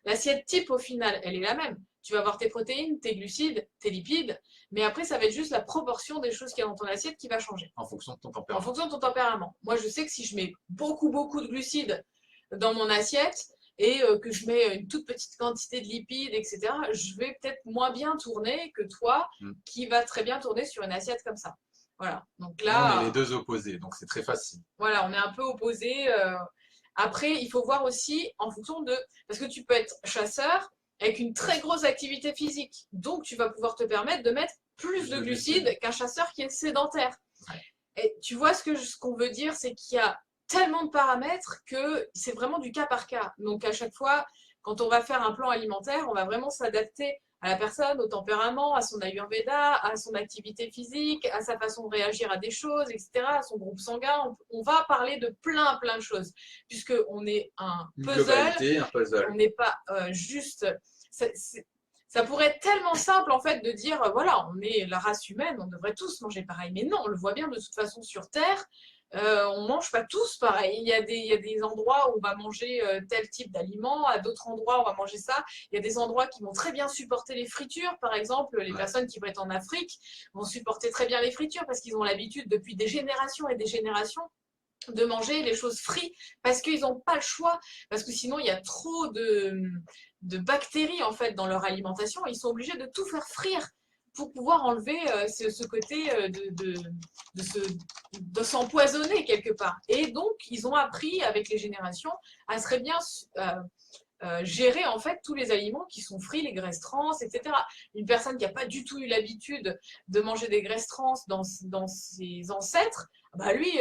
l'assiette type au final, elle est la même. Tu vas avoir tes protéines, tes glucides, tes lipides, mais après, ça va être juste la proportion des choses qu'il y a dans ton assiette qui va changer. En fonction de ton tempérament. En fonction de ton tempérament. Moi, je sais que si je mets beaucoup de glucides dans mon assiette et que je mets une toute petite quantité de lipides, etc., je vais peut-être moins bien tourner que toi, qui va très bien tourner sur une assiette comme ça. Voilà. Donc là, on est les deux opposés, donc c'est très facile. Voilà, on est un peu opposés. Après, il faut voir aussi en fonction de... Parce que tu peux être chasseur avec une très grosse activité physique. Donc, tu vas pouvoir te permettre de mettre plus de glucides qu'un chasseur qui est sédentaire. Ouais. Et tu vois ce qu'on veut dire, c'est qu'il y a tellement de paramètres que c'est vraiment du cas par cas. Donc, à chaque fois, quand on va faire un plan alimentaire, on va vraiment s'adapter à la personne, au tempérament, à son ayurveda, à son activité physique, à sa façon de réagir à des choses, etc., à son groupe sanguin. On va parler de plein de choses, puisqu'on est un puzzle, on n'est pas juste... Ça pourrait être tellement simple en fait de dire, voilà, on est la race humaine, on devrait tous manger pareil. Mais non, on le voit bien de toute façon sur Terre, on ne mange pas tous pareil. Il y a des endroits où on va manger tel type d'aliment, à d'autres endroits on va manger ça. Il y a des endroits qui vont très bien supporter les fritures, par exemple, les personnes qui vont être en Afrique vont supporter très bien les fritures parce qu'ils ont l'habitude depuis des générations et des générations de manger les choses frites parce qu'ils n'ont pas le choix, parce que sinon il y a trop de bactéries en fait dans leur alimentation, ils sont obligés de tout faire frire pour pouvoir enlever ce côté de s'empoisonner quelque part. Et donc ils ont appris avec les générations à très bien gérer en fait tous les aliments qui sont frits, les graisses trans, etc. Une personne qui n'a pas du tout eu l'habitude de manger des graisses trans dans ses ancêtres, bah lui,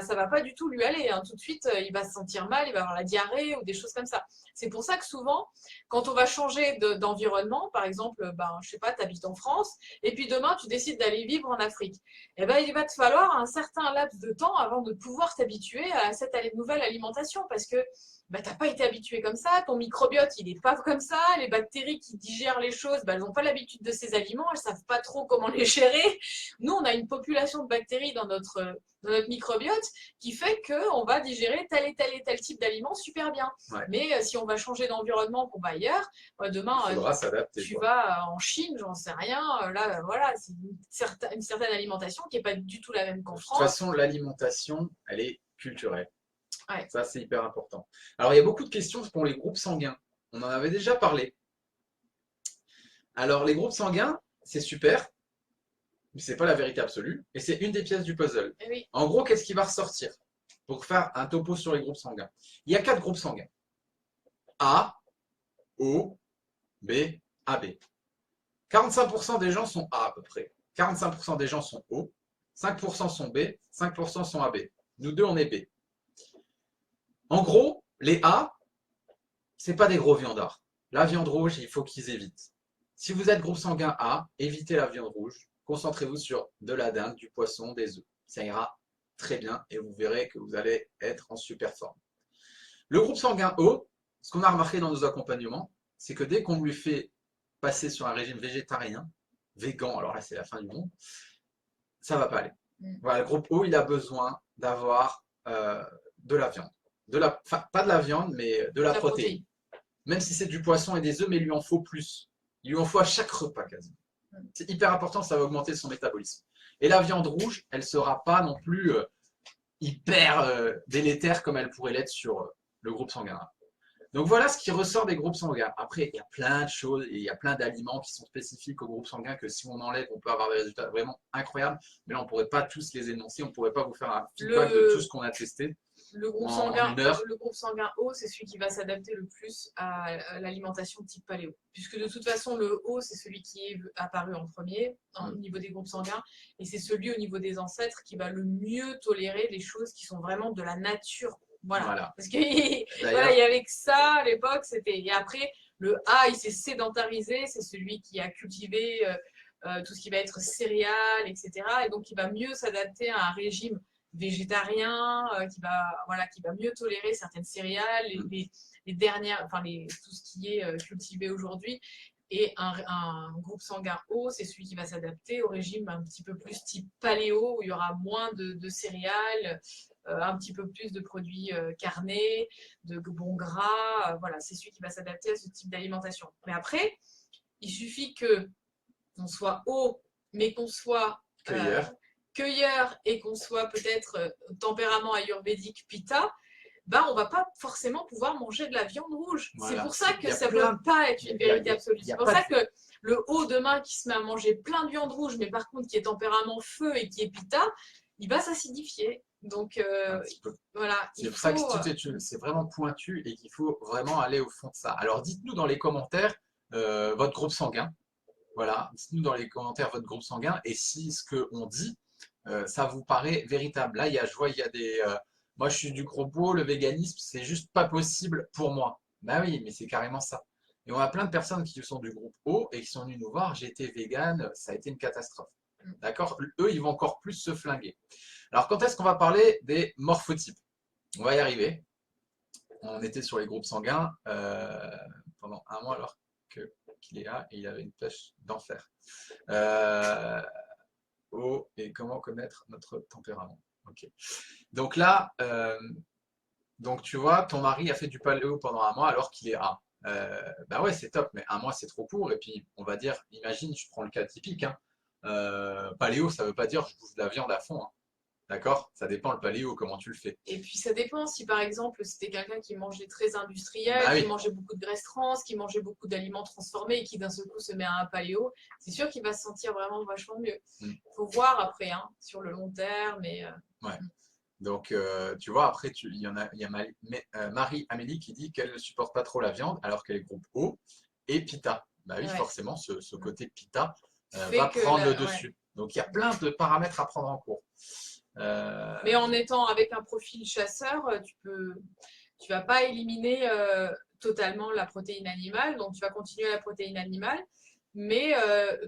ça va pas du tout lui aller. Hein. Tout de suite, il va se sentir mal, il va avoir la diarrhée ou des choses comme ça. C'est pour ça que souvent, quand on va changer d'environnement, par exemple, je sais pas, tu habites en France, et puis demain, tu décides d'aller vivre en Afrique, eh ben, il va te falloir un certain laps de temps avant de pouvoir t'habituer à cette nouvelle alimentation, parce que tu n'as pas été habitué comme ça, ton microbiote, il n'est pas comme ça, les bactéries qui digèrent les choses, elles n'ont pas l'habitude de ces aliments, elles ne savent pas trop comment les gérer. Nous, on a une population de bactéries dans notre microbiote qui fait qu'on va digérer tel et tel type d'aliments super bien. Ouais. Mais si on va changer d'environnement, qu'on va ailleurs, demain, tu vas en Chine, j'en sais rien, là, voilà, c'est une certaine alimentation qui n'est pas du tout la même qu'en France. De toute façon, l'alimentation, elle est culturelle. Ouais. Ça, c'est hyper important. Alors, il y a beaucoup de questions pour les groupes sanguins. On en avait déjà parlé. Alors, les groupes sanguins, c'est super, mais ce n'est pas la vérité absolue. Et c'est une des pièces du puzzle. Oui. En gros, qu'est-ce qui va ressortir pour faire un topo sur les groupes sanguins? Il y a 4 groupes sanguins. A, O, B, AB. 45% des gens sont A à peu près. 45% des gens sont O. 5% sont B. 5% sont AB. Nous deux, on est B. En gros, les A, ce n'est pas des gros viandards. La viande rouge, il faut qu'ils évitent. Si vous êtes groupe sanguin A, évitez la viande rouge. Concentrez-vous sur de la dinde, du poisson, des œufs. Ça ira très bien et vous verrez que vous allez être en super forme. Le groupe sanguin O, ce qu'on a remarqué dans nos accompagnements, c'est que dès qu'on lui fait passer sur un régime végétarien, végan, alors là c'est la fin du monde, ça ne va pas aller. Voilà, le groupe O, il a besoin d'avoir de la viande. Pas de la viande, mais de la protéine. Même si c'est du poisson et des œufs, mais il lui en faut plus. Il lui en faut à chaque repas quasiment. C'est hyper important, ça va augmenter son métabolisme. Et la viande rouge, elle ne sera pas non plus hyper délétère comme elle pourrait l'être sur le groupe sanguin. Donc voilà ce qui ressort des groupes sanguins. Après, il y a plein de choses et il y a plein d'aliments qui sont spécifiques aux groupes sanguins que si on enlève, on peut avoir des résultats vraiment incroyables. Mais là, on ne pourrait pas tous les énoncer, on ne pourrait pas vous faire un feedback de tout ce qu'on a testé en une heure. Le groupe sanguin O, c'est celui qui va s'adapter le plus à l'alimentation type paléo. Puisque de toute façon, le O, c'est celui qui est apparu en premier au niveau des groupes sanguins. Et c'est celui au niveau des ancêtres qui va le mieux tolérer les choses qui sont vraiment de la nature. Voilà. Parce qu'il voilà, y avait que ça à l'époque. Et après, le A, il s'est sédentarisé. C'est celui qui a cultivé tout ce qui va être céréales, etc. Et donc, il va mieux s'adapter à un régime végétarien, qui va mieux tolérer certaines céréales, les dernières, tout ce qui est cultivé aujourd'hui. Et un groupe sanguin O, c'est celui qui va s'adapter au régime un petit peu plus type paléo, où il y aura moins de céréales, un petit peu plus de produits carnés, de bons gras. Voilà, c'est celui qui va s'adapter à ce type d'alimentation. Mais après, il suffit qu'on soit O, mais qu'on soit cueilleur et qu'on soit peut-être tempérament ayurvédique pitta, on va pas forcément pouvoir manger de la viande rouge. Voilà. C'est pour ça que ça ne peut pas être une vérité absolue. C'est pour ça que le haut demain qui se met à manger plein de viande rouge, mais par contre qui est tempérament feu et qui est pitta, il va s'acidifier. Donc voilà. C'est pour ça que c'est vraiment pointu et qu'il faut vraiment aller au fond de ça. Alors dites-nous dans les commentaires votre groupe sanguin. Voilà, dites-nous dans les commentaires votre groupe sanguin et si ce qu'on dit, ça vous paraît véritable. Là, je vois, il y a des... moi, je suis du groupe O, le véganisme, c'est juste pas possible pour moi. Bah oui, mais c'est carrément ça. Et on a plein de personnes qui sont du groupe O et qui sont venues nous voir, j'ai été végane, ça a été une catastrophe. D'accord? Eux, ils vont encore plus se flinguer. Alors, quand est-ce qu'on va parler des morphotypes? On va y arriver. On était sur les groupes sanguins pendant un mois alors qu'il est là et il avait une pêche d'enfer. Oh, et comment connaître notre tempérament. Ok. Donc là, donc tu vois, ton mari a fait du paléo pendant un mois alors qu'il est A. Bah ouais, c'est top, mais un mois c'est trop court. Et puis on va dire, imagine, je prends le cas typique. Hein, paléo, ça veut pas dire je bouffe de la viande à fond. Hein. D'accord? Ça dépend le paléo, comment tu le fais. Et puis ça dépend si par exemple c'était quelqu'un qui mangeait très industriel, qui mangeait beaucoup de graisses trans, qui mangeait beaucoup d'aliments transformés et qui d'un seul coup se met à un paléo, c'est sûr qu'il va se sentir vraiment vachement mieux. Il faut voir après, hein, sur le long terme. Ouais. Donc tu vois, après il y a Marie-Amélie qui dit qu'elle ne supporte pas trop la viande alors qu'elle est groupe O et Pitta. Bah oui, forcément, ce côté Pitta va prendre le dessus. Ouais. Donc il y a plein de paramètres à prendre en compte. Mais en étant avec un profil chasseur, tu vas pas éliminer totalement la protéine animale, donc tu vas continuer la protéine animale, mais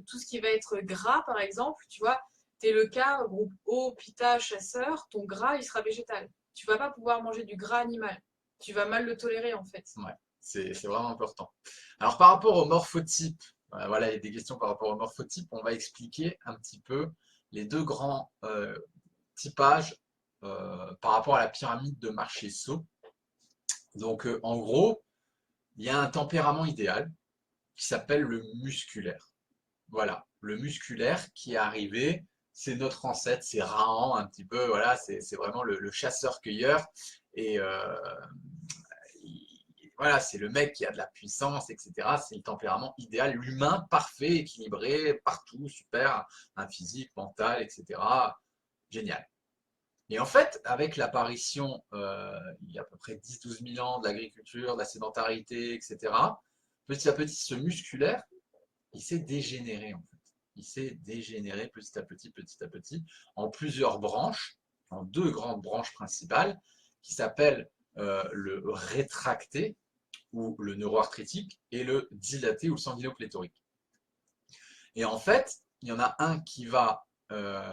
tout ce qui va être gras, par exemple, tu vois, tu es le cas, groupe O, pitta, chasseur, ton gras, il sera végétal. Tu vas pas pouvoir manger du gras animal. Tu vas mal le tolérer, en fait. Ouais, c'est vraiment important. Alors, par rapport au morphotype, voilà, il y a des questions par rapport au morphotype, on va expliquer un petit peu les deux grands typage par rapport à la pyramide de Marchesso. Donc en gros, il y a un tempérament idéal qui s'appelle le musculaire. Voilà, le musculaire qui est arrivé, c'est notre ancêtre, c'est Rahan un petit peu, voilà, c'est vraiment le chasseur-cueilleur. Et voilà, c'est le mec qui a de la puissance, etc. C'est le tempérament idéal, l'humain parfait, équilibré, partout, super, un physique, mental, etc. Génial. Et en fait, avec l'apparition, il y a à peu près 10-12 000 ans de l'agriculture, de la sédentarité, etc., petit à petit, ce musculaire, il s'est dégénéré en fait. Il s'est dégénéré petit à petit, en plusieurs branches, en deux grandes branches principales, qui s'appellent le rétracté, ou le neuroarthritique, et le dilaté, ou le sanguinopléthorique. Et en fait, il y en a un qui va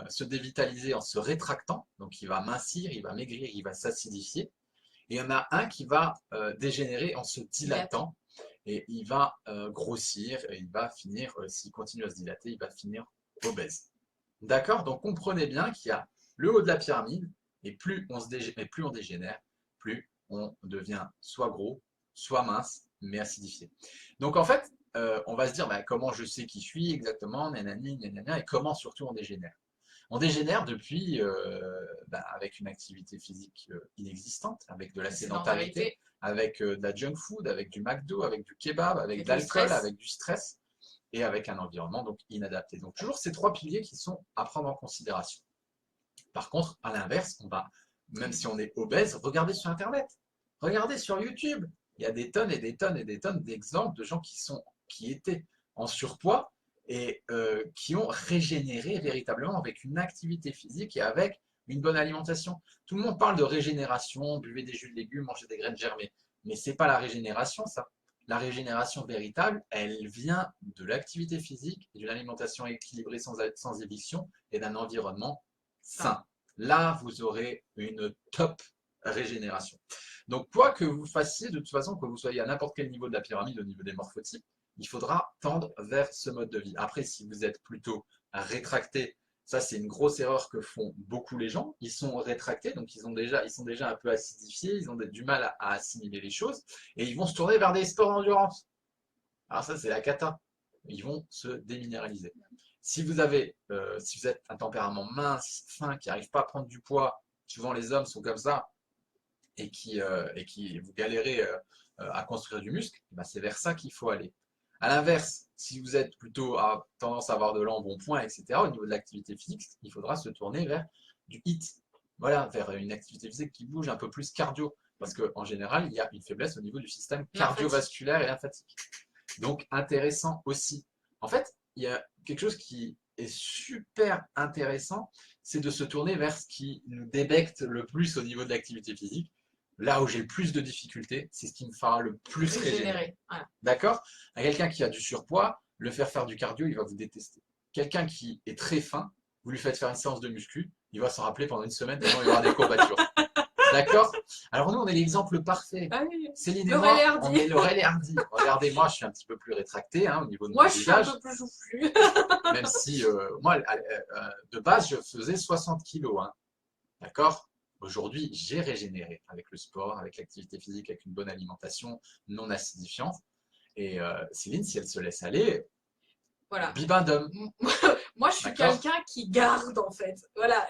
se dévitaliser en se rétractant, donc il va mincir, il va maigrir, il va s'acidifier. Et il y en a un qui va dégénérer en se dilatant, et il va grossir, et il va finir, s'il continue à se dilater, il va finir obèse. D'accord? Donc comprenez bien qu'il y a le haut de la pyramide, et plus on dégénère, plus on devient soit gros, soit mince, mais acidifié. Donc en fait, on va se dire comment je sais qui je suis exactement, nanani, nanana, et comment surtout on dégénère. On dégénère depuis, avec une activité physique inexistante, avec de la sédentarité, avec de la junk food, avec du McDo, avec du kebab, avec de l'alcool, avec du stress et avec un environnement donc inadapté. Donc toujours ces 3 piliers qui sont à prendre en considération. Par contre, à l'inverse, même si on est obèse, regardez sur Internet, regardez sur YouTube. Il y a des tonnes et des tonnes et des tonnes d'exemples de gens qui étaient en surpoids et qui ont régénéré véritablement avec une activité physique et avec une bonne alimentation. Tout le monde parle de régénération, buvez des jus de légumes, mangez des graines germées. Mais ce n'est pas la régénération, ça. La régénération véritable, elle vient de l'activité physique, d'une alimentation équilibrée sans éviction et d'un environnement sain. Là, vous aurez une top régénération. Donc, quoi que vous fassiez, de toute façon, que vous soyez à n'importe quel niveau de la pyramide, au niveau des morphotypes, il faudra tendre vers ce mode de vie. Après, si vous êtes plutôt rétracté, ça c'est une grosse erreur que font beaucoup les gens. Ils sont rétractés, donc ils sont déjà un peu acidifiés, ils ont du mal à assimiler les choses, et ils vont se tourner vers des sports d'endurance. Alors ça c'est la cata. Ils vont se déminéraliser. Si vous êtes un tempérament mince, fin, qui n'arrive pas à prendre du poids, souvent les hommes sont comme ça, et qui vous galérez à construire du muscle, ben c'est vers ça qu'il faut aller. À l'inverse, si vous êtes plutôt à tendance à avoir de l'embonpoint, etc., au niveau de l'activité physique, il faudra se tourner vers du HIIT. Voilà, vers une activité physique qui bouge un peu plus cardio. Parce qu'en général, il y a une faiblesse au niveau du système cardiovasculaire et lymphatique. Donc, intéressant aussi. En fait, il y a quelque chose qui est super intéressant, c'est de se tourner vers ce qui nous débecte le plus au niveau de l'activité physique. Là où j'ai le plus de difficultés, c'est ce qui me fera le plus régénérer. Voilà. D'accord? À quelqu'un qui a du surpoids, le faire du cardio, il va vous détester. Quelqu'un qui est très fin, vous lui faites faire une séance de muscu, il va s'en rappeler pendant une semaine, tellement il y aura des courbatures. D'accord? Alors nous, on est l'exemple parfait. Ah oui. Céline et moi, on est Laurel et Hardy. Regardez-moi, je suis un petit peu plus rétracté au niveau de mon visage. Moi, je suis un peu plus joufflu. Même si, moi, de base, je faisais 60 kilos. D'accord? Aujourd'hui, j'ai régénéré avec le sport, avec l'activité physique, avec une bonne alimentation non acidifiante. Et Céline, si elle se laisse aller, voilà. Bibendum. Moi, je suis quelqu'un qui garde, en fait. Voilà,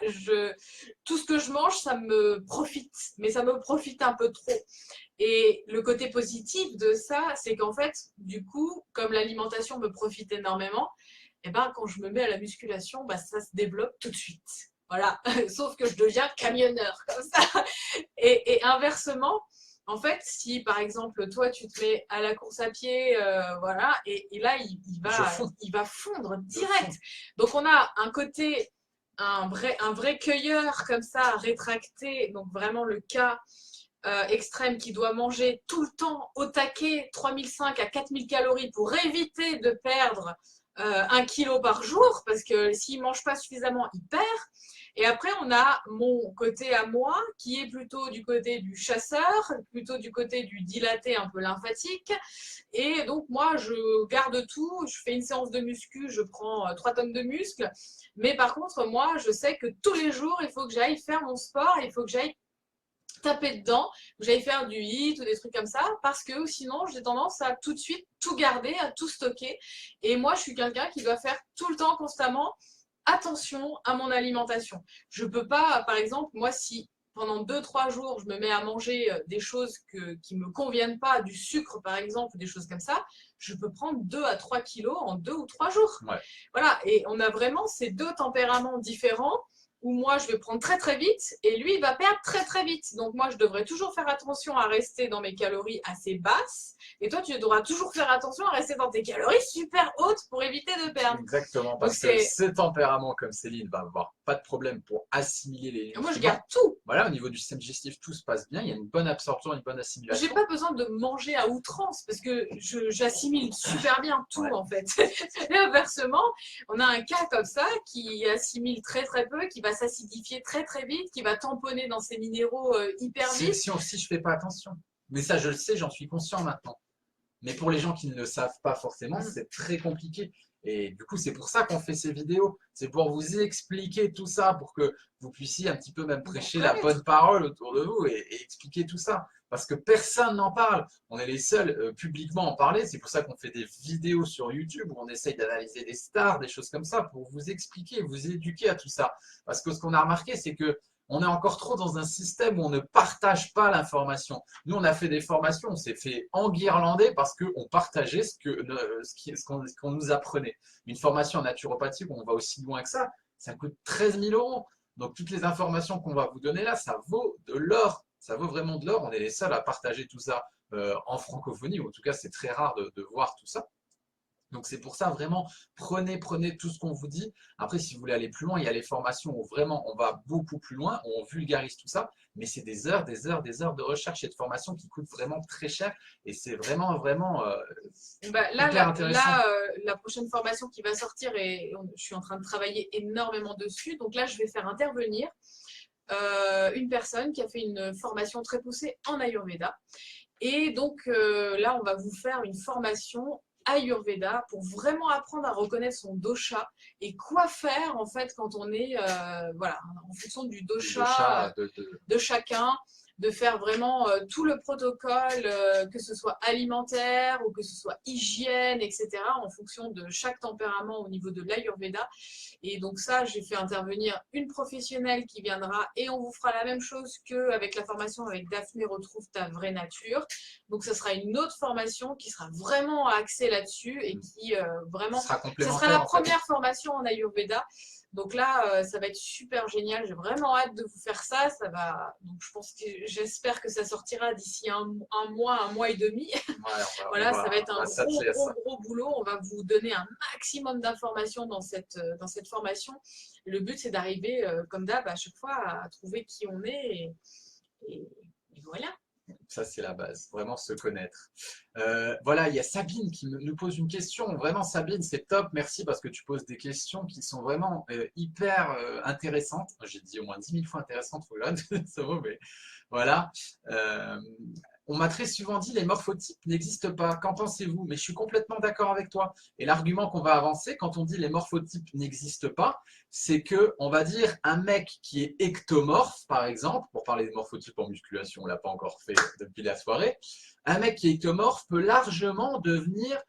tout ce que je mange, ça me profite, mais ça me profite un peu trop. Et le côté positif de ça, c'est qu'en fait, du coup, comme l'alimentation me profite énormément, et ben, quand je me mets à la musculation, ça se développe tout de suite. Voilà, sauf que je deviens camionneur comme ça. Et inversement, en fait, si par exemple, toi, tu te mets à la course à pied, voilà, et là, il va fondre direct. Donc, on a un côté, un vrai cueilleur comme ça, rétracté, donc vraiment le cas extrême qui doit manger tout le temps au taquet 3500 à 4000 calories pour éviter de perdre 1 kilo par jour, parce que s'il ne mange pas suffisamment, il perd. Et après, on a mon côté à moi, qui est plutôt du côté du chasseur, plutôt du côté du dilaté un peu lymphatique. Et donc, moi, je garde tout. Je fais une séance de muscu, je prends 3 tonnes de muscles. Mais par contre, moi, je sais que tous les jours, il faut que j'aille faire mon sport, il faut que j'aille taper dedans, que j'aille faire du HIIT ou des trucs comme ça, parce que sinon j'ai tendance à tout de suite tout garder, à tout stocker. Et moi, je suis quelqu'un qui doit faire tout le temps, constamment, attention à mon alimentation. Je peux pas, par exemple, moi, si pendant 2-3 jours, je me mets à manger des choses qui ne me conviennent pas, du sucre par exemple, des choses comme ça, je peux prendre 2 à 3 kilos en 2 ou 3 jours. Ouais. Voilà, et on a vraiment ces deux tempéraments différents, où moi je vais prendre très très vite et lui il va perdre très très vite. Donc moi je devrais toujours faire attention à rester dans mes calories assez basses et toi tu devras toujours faire attention à rester dans tes calories super hautes pour éviter de perdre. Exactement, parce que ce tempérament comme Céline va avoir pas de problème pour assimiler les nutriments. Moi je garde tout. Voilà, au niveau du système digestif tout se passe bien, il y a une bonne absorption, une bonne assimilation. J'ai pas besoin de manger à outrance parce que j'assimile super bien tout en fait. Et inversement, on a un cas comme ça qui assimile très très peu, qui va s'acidifier très très vite, qui va tamponner dans ses minéraux hyper vite. Si je fais pas attention. Mais ça je le sais, j'en suis conscient maintenant. Mais pour les gens qui ne le savent pas forcément, c'est très compliqué. Et du coup, c'est pour ça qu'on fait ces vidéos. C'est pour vous expliquer tout ça, pour que vous puissiez un petit peu même prêcher la bonne parole autour de vous et expliquer tout ça. Parce que personne n'en parle. On est les seuls publiquement à en parler. C'est pour ça qu'on fait des vidéos sur YouTube où on essaye d'analyser des stars, des choses comme ça, pour vous expliquer, vous éduquer à tout ça. Parce que ce qu'on a remarqué, c'est que on est encore trop dans un système où on ne partage pas l'information. Nous, on a fait des formations, on s'est fait enguirlander parce qu'on partageait ce qu'on nous apprenait. Une formation en naturopathie où on va aussi loin que ça coûte 13 000 euros. Donc, toutes les informations qu'on va vous donner là, ça vaut de l'or. Ça vaut vraiment de l'or. On est les seuls à partager tout ça en francophonie, ou en tout cas, c'est très rare de voir tout ça. Donc c'est pour ça, vraiment, prenez tout ce qu'on vous dit. Après, si vous voulez aller plus loin, il y a les formations où vraiment on va beaucoup plus loin, où on vulgarise tout ça, mais c'est des heures de recherche et de formation qui coûtent vraiment très cher, et c'est vraiment hyper intéressant. La prochaine formation qui va sortir, et je suis en train de travailler énormément dessus, donc là je vais faire intervenir une personne qui a fait une formation très poussée en Ayurveda. Et donc là, on va vous faire une formation Ayurveda pour vraiment apprendre à reconnaître son dosha et quoi faire en fait quand on est voilà, en fonction du dosha de chacun, de faire vraiment tout le protocole, que ce soit alimentaire ou que ce soit hygiène, etc., en fonction de chaque tempérament au niveau de l'Ayurveda. Et donc ça, j'ai fait intervenir une professionnelle qui viendra et on vous fera la même chose qu'avec la formation avec Daphné Retrouve ta vraie nature. Donc ça sera une autre formation qui sera vraiment axée là-dessus et qui vraiment, ça sera la première formation en Ayurveda. Donc là, ça va être super génial. J'ai vraiment hâte de vous faire ça. Ça va. Donc j'espère que ça sortira d'ici un mois et demi. Ouais, voilà, ça va être un gros boulot. On va vous donner un maximum d'informations dans cette formation. Le but, c'est d'arriver, comme d'hab, à chaque fois à trouver qui on est et voilà. Ça, c'est la base, vraiment se connaître. Voilà, il y a Sabine qui nous pose une question. Vraiment, Sabine, c'est top. Merci parce que tu poses des questions qui sont vraiment hyper intéressantes. J'ai dit au moins 10 000 fois intéressantes, voilà, ça vaut, mais voilà. On m'a très souvent dit les morphotypes n'existent pas. Qu'en pensez-vous? Mais je suis complètement d'accord avec toi. Et l'argument qu'on va avancer quand on dit les morphotypes n'existent pas, c'est que on va dire un mec qui est ectomorphe, par exemple, pour parler des morphotypes en musculation, on l'a pas encore fait depuis la soirée, un mec qui est ectomorphe peut largement devenir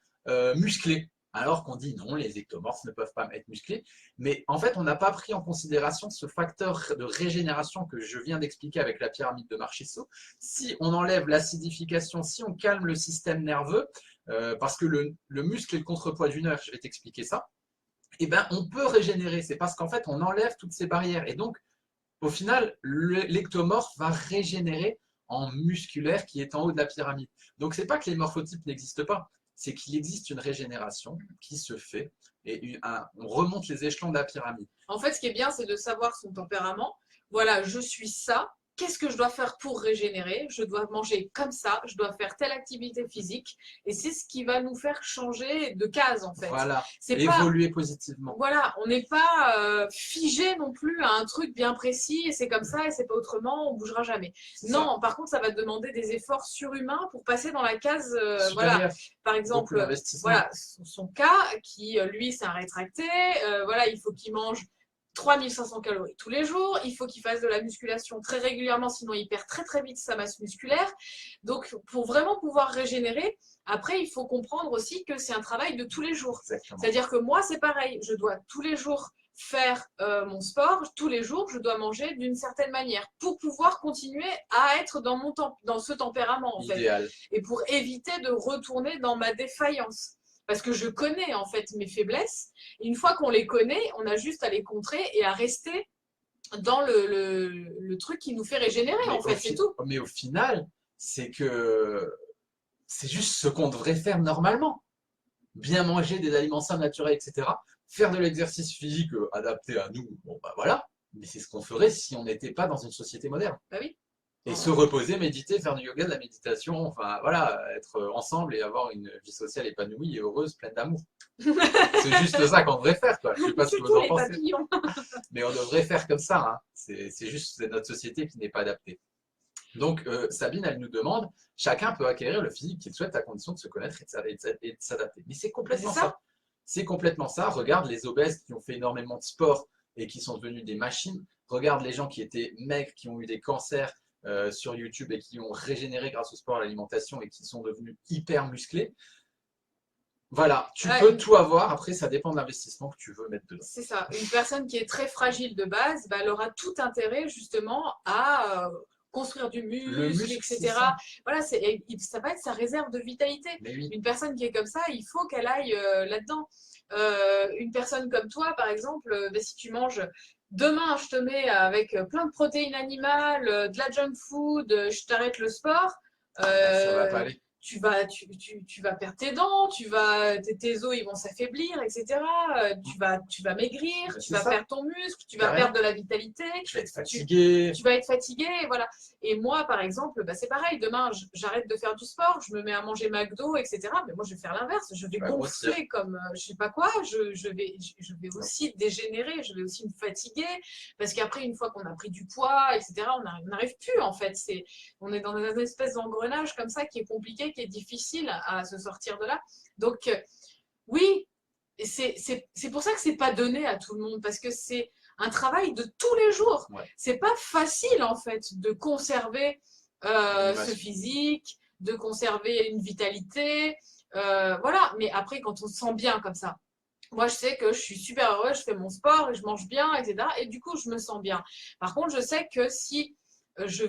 musclé. Alors qu'on dit non, les ectomorphes ne peuvent pas être musclés. Mais en fait, on n'a pas pris en considération ce facteur de régénération que je viens d'expliquer avec la pyramide de Marchisso. Si on enlève l'acidification, si on calme le système nerveux, parce que le muscle est le contrepoids du nerf, je vais t'expliquer ça, eh ben, on peut régénérer. C'est parce qu'en fait, on enlève toutes ces barrières. Et donc, au final, l'ectomorphe va régénérer en musculaire qui est en haut de la pyramide. Donc, c'est pas que les morphotypes n'existent pas, c'est qu'il existe une régénération qui se fait et on remonte les échelons de la pyramide. En fait, ce qui est bien, c'est de savoir son tempérament. Voilà, je suis ça. Qu'est-ce que je dois faire pour régénérer? Je dois manger comme ça, je dois faire telle activité physique. Et c'est ce qui va nous faire changer de case, en fait. Voilà, évoluer positivement. Voilà, on n'est pas figé non plus à un truc bien précis, et c'est comme ça, et c'est pas autrement, on bougera jamais. Non, par contre, ça va demander des efforts surhumains pour passer dans la case, voilà. Par exemple, voilà, son cas, qui, lui, c'est un rétracté, voilà, il faut qu'il mange 3500 calories tous les jours, il faut qu'il fasse de la musculation très régulièrement, sinon il perd très très vite sa masse musculaire. Donc pour vraiment pouvoir régénérer, après il faut comprendre aussi que c'est un travail de tous les jours. C'est-à-dire que moi c'est pareil, je dois tous les jours faire mon sport, tous les jours je dois manger d'une certaine manière pour pouvoir continuer à être dans ce tempérament en fait. Et pour éviter de retourner dans ma défaillance. Parce que je connais en fait mes faiblesses. Et une fois qu'on les connaît, on a juste à les contrer et à rester dans le truc qui nous fait régénérer, en fait, c'est tout. Mais au final, c'est que c'est juste ce qu'on devrait faire normalement. Bien manger des aliments sains, naturels, etc. Faire de l'exercice physique adapté à nous, bon bah voilà. Mais c'est ce qu'on ferait si on n'était pas dans une société moderne. Bah oui. Et se reposer, méditer, faire du yoga, de la méditation, enfin voilà, être ensemble et avoir une vie sociale épanouie et heureuse, pleine d'amour. C'est juste ça qu'on devrait faire, quoi. Je sais pas ce que vous en pensez. Mais on devrait faire comme ça, hein. C'est juste notre société qui n'est pas adaptée. Donc Sabine, elle nous demande, chacun peut acquérir le physique qu'il souhaite à condition de se connaître et de s'adapter. Mais c'est complètement ça. C'est complètement ça. Regarde les obèses qui ont fait énormément de sport et qui sont devenus des machines. Regarde les gens qui étaient maigres, qui ont eu des cancers sur YouTube et qui ont régénéré grâce au sport et à l'alimentation et qui sont devenus hyper musclés. Voilà, tu peux tout avoir. Après, ça dépend de l'investissement que tu veux mettre dedans. C'est ça. Une personne qui est très fragile de base, bah, elle aura tout intérêt justement à construire du muscle, etc. Voilà, ça va être sa réserve de vitalité. Oui. Une personne qui est comme ça, il faut qu'elle aille là-dedans. Une personne comme toi, par exemple, bah, si tu manges, demain, je te mets avec plein de protéines animales, de la junk food, je t'arrête le sport. Ça va pas aller. Tu vas perdre tes dents, tes os ils vont s'affaiblir, etc. Tu vas maigrir, tu vas perdre ton muscle, tu vas perdre de la vitalité. Tu vas être fatigué. Tu vas être fatigué, voilà. Et moi, par exemple, bah, c'est pareil. Demain, j'arrête de faire du sport, je me mets à manger McDo, etc. Mais moi, je vais faire l'inverse. Je vais gonfler comme je sais pas quoi. Je vais aussi dégénérer, je vais aussi me fatiguer. Parce qu'après, une fois qu'on a pris du poids, etc., on n'arrive plus, en fait. On est dans une espèce d'engrenage comme ça qui est compliqué, qui est difficile à se sortir de là. Donc, oui, c'est pour ça que c'est pas donné à tout le monde, parce que c'est un travail de tous les jours. C'est pas facile, en fait, de conserver ce physique, de conserver une vitalité. Voilà, mais après, quand on se sent bien comme ça, moi, je sais que je suis super heureuse, je fais mon sport et je mange bien, etc. Et du coup, je me sens bien. Par contre, je sais que si je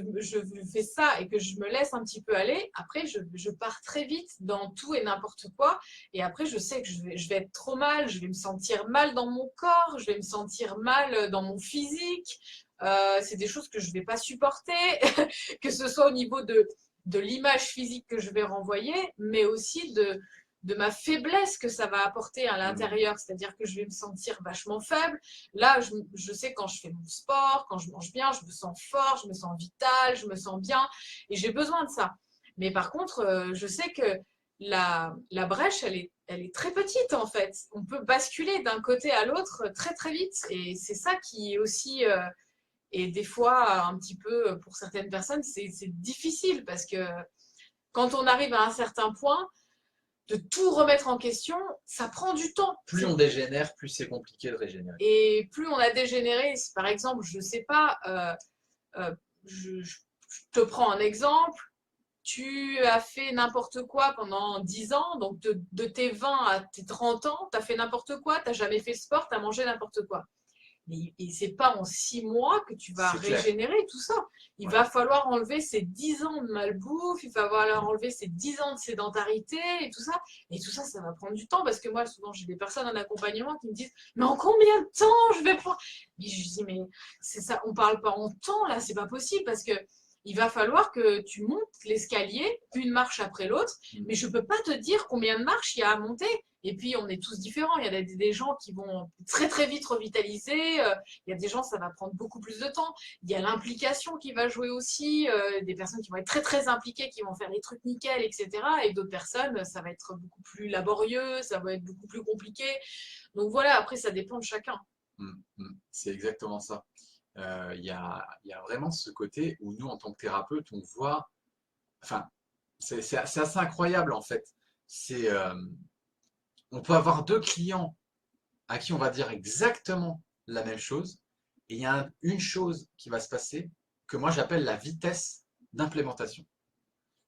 fais ça et que je me laisse un petit peu aller, après, je pars très vite dans tout et n'importe quoi. Et après, je sais que je vais être trop mal, je vais me sentir mal dans mon corps, je vais me sentir mal dans mon physique. C'est des choses que je ne vais pas supporter, que ce soit au niveau de l'image physique que je vais renvoyer, mais aussi de ma faiblesse que ça va apporter à l'intérieur, c'est-à-dire que je vais me sentir vachement faible. Là, je sais quand je fais mon sport, quand je mange bien, je me sens fort, je me sens vital, je me sens bien, et j'ai besoin de ça. Mais par contre, je sais que la brèche, elle est très petite en fait. On peut basculer d'un côté à l'autre très très vite, et c'est ça qui est aussi... et des fois, un petit peu, pour certaines personnes, c'est difficile parce que quand on arrive à un certain point, de tout remettre en question, ça prend du temps. Plus on dégénère, plus c'est compliqué de régénérer. Et plus on a dégénéré, si par exemple, je ne sais pas, je te prends un exemple, tu as fait n'importe quoi pendant 10 ans, donc de tes 20 à tes 30 ans, tu as fait n'importe quoi, tu n'as jamais fait sport, tu as mangé n'importe quoi. Mais c'est pas en 6 mois que tu vas régénérer tout ça. Il va falloir enlever ces 10 ans de malbouffe, il va falloir enlever ces 10 ans de sédentarité et tout ça. Et tout ça, ça va prendre du temps parce que moi, souvent, j'ai des personnes en accompagnement qui me disent mais en combien de temps je vais prendre. Mais je dis mais c'est ça, on parle pas en temps là, c'est pas possible parce que il va falloir que tu montes l'escalier une marche après l'autre, mais je peux pas te dire combien de marches il y a à monter. Et puis, on est tous différents. Il y a des gens qui vont très, très vite revitaliser. Il y a des gens, ça va prendre beaucoup plus de temps. Il y a l'implication qui va jouer aussi. Des personnes qui vont être très, très impliquées, qui vont faire les trucs nickel, etc. Et d'autres personnes, ça va être beaucoup plus laborieux, ça va être beaucoup plus compliqué. Donc voilà, après, ça dépend de chacun. C'est exactement ça. Il y a vraiment ce côté où nous, en tant que thérapeute, on voit... Enfin, c'est assez incroyable, en fait. On peut avoir deux clients à qui on va dire exactement la même chose, et il y a une chose qui va se passer que moi j'appelle la vitesse d'implémentation.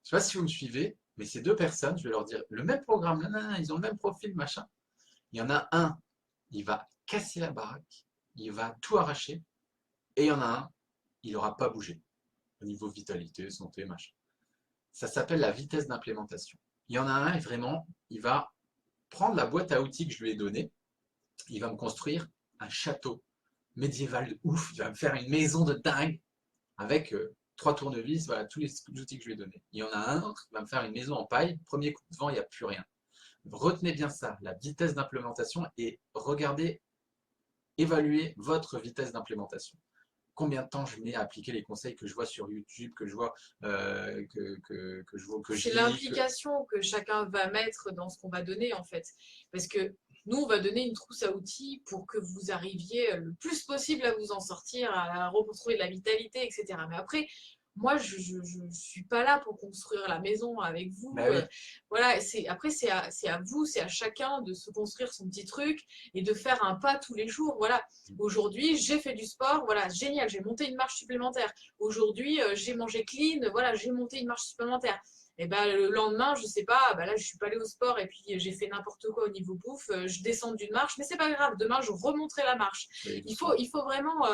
Je ne sais pas si vous me suivez, mais ces deux personnes, je vais leur dire le même programme, ils ont le même profil, machin. Il y en a un, il va casser la baraque, il va tout arracher, et il y en a un, il n'aura pas bougé au niveau vitalité, santé, machin. Ça s'appelle la vitesse d'implémentation. Il y en a un, vraiment, il va prendre la boîte à outils que je lui ai donnée, il va me construire un château médiéval de ouf, il va me faire une maison de dingue avec 3 tournevis, voilà, tous les outils que je lui ai donnés. Il y en a un autre, il va me faire une maison en paille, premier coup de vent, il n'y a plus rien. Retenez bien ça, la vitesse d'implémentation, et regardez, évaluez votre vitesse d'implémentation. Combien de temps je mets à appliquer les conseils que je vois sur YouTube, que je vois, c'est l'implication que chacun va mettre dans ce qu'on va donner en fait. Parce que nous, on va donner une trousse à outils pour que vous arriviez le plus possible à vous en sortir, à retrouver de la vitalité, etc. Mais après, moi, je suis pas là pour construire la maison avec vous. Bah oui. Voilà, après, c'est à vous, c'est à chacun de se construire son petit truc et de faire un pas tous les jours. Voilà, aujourd'hui, j'ai fait du sport, voilà, génial, j'ai monté une marche supplémentaire. Aujourd'hui, j'ai mangé clean, voilà, j'ai monté une marche supplémentaire. Et ben, le lendemain, je sais pas, bah là, je suis pas allée au sport et puis j'ai fait n'importe quoi au niveau bouffe. Je descends d'une marche, mais c'est pas grave. Demain, je remonterai la marche. Oui, Il faut vraiment.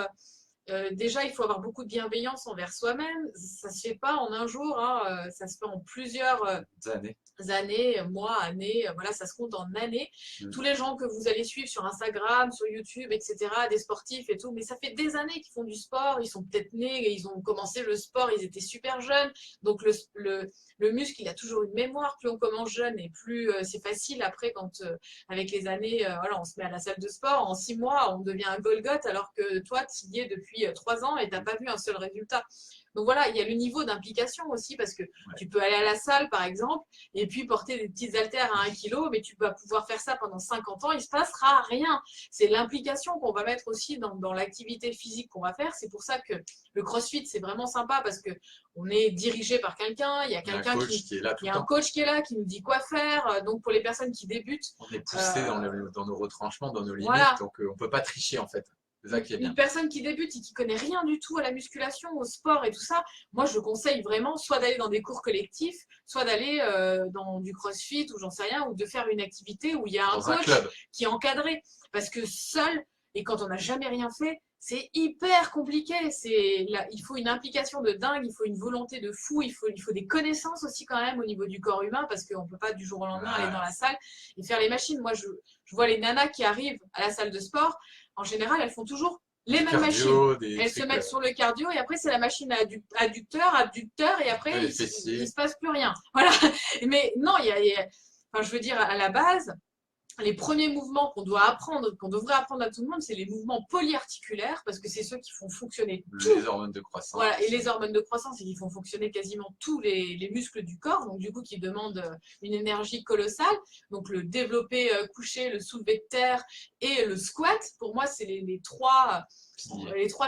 Déjà, il faut avoir beaucoup de bienveillance envers soi-même. Ça se fait pas en un jour, hein, ça se fait en plusieurs années. années, mois, années, voilà, ça se compte en années. Tous les gens que vous allez suivre sur Instagram, sur YouTube, etc., des sportifs et tout, mais ça fait des années qu'ils font du sport, ils sont peut-être nés, ils ont commencé le sport, ils étaient super jeunes, donc le muscle, il a toujours une mémoire, plus on commence jeune et plus c'est facile après quand, avec les années, voilà, on se met à la salle de sport, en 6 mois, on devient un Golgoth, alors que toi, tu y es depuis 3 ans et tu n'as pas vu un seul résultat. Donc voilà, il y a le niveau d'implication aussi, parce que tu peux aller à la salle, par exemple, et puis porter des petites haltères à 1 kg, mais tu vas pouvoir faire ça pendant 50 ans, il ne se passera rien. C'est l'implication qu'on va mettre aussi dans l'activité physique qu'on va faire. C'est pour ça que le CrossFit, c'est vraiment sympa, parce qu'on est dirigé par quelqu'un, il y a quelqu'un qui est là tout il y a le un temps. coach qui est là, qui nous dit quoi faire. Donc pour les personnes qui débutent, On est poussé dans nos retranchements, dans nos limites, voilà. donc on ne peut pas tricher en fait. C'est ça qui est bien. Une personne qui débute et qui connaît rien du tout à la musculation, au sport et tout ça, moi je conseille vraiment soit d'aller dans des cours collectifs, soit d'aller dans du CrossFit ou j'en sais rien, ou de faire une activité où il y a un coach qui est encadré. Parce que seul, et quand on n'a jamais rien fait, c'est hyper compliqué. Il faut une implication de dingue, il faut une volonté de fou, il faut des connaissances aussi quand même au niveau du corps humain, parce qu'on ne peut pas du jour au lendemain aller dans la salle et faire les machines. Moi, je vois les nanas qui arrivent à la salle de sport, en général, elles font toujours les mêmes machines. Elles se mettent sur le cardio et après, c'est la machine adducteur, et après, il ne se passe plus rien. Voilà. Mais non, enfin, je veux dire, à la base, les premiers mouvements qu'on doit apprendre, qu'on devrait apprendre à tout le monde, c'est les mouvements polyarticulaires, parce que c'est ceux qui font fonctionner les hormones de croissance. Voilà, et les hormones de croissance, et qui font fonctionner quasiment tous les muscles du corps, donc du coup qui demandent une énergie colossale. Donc le développé couché, le soulevé de terre et le squat, pour moi, c'est les trois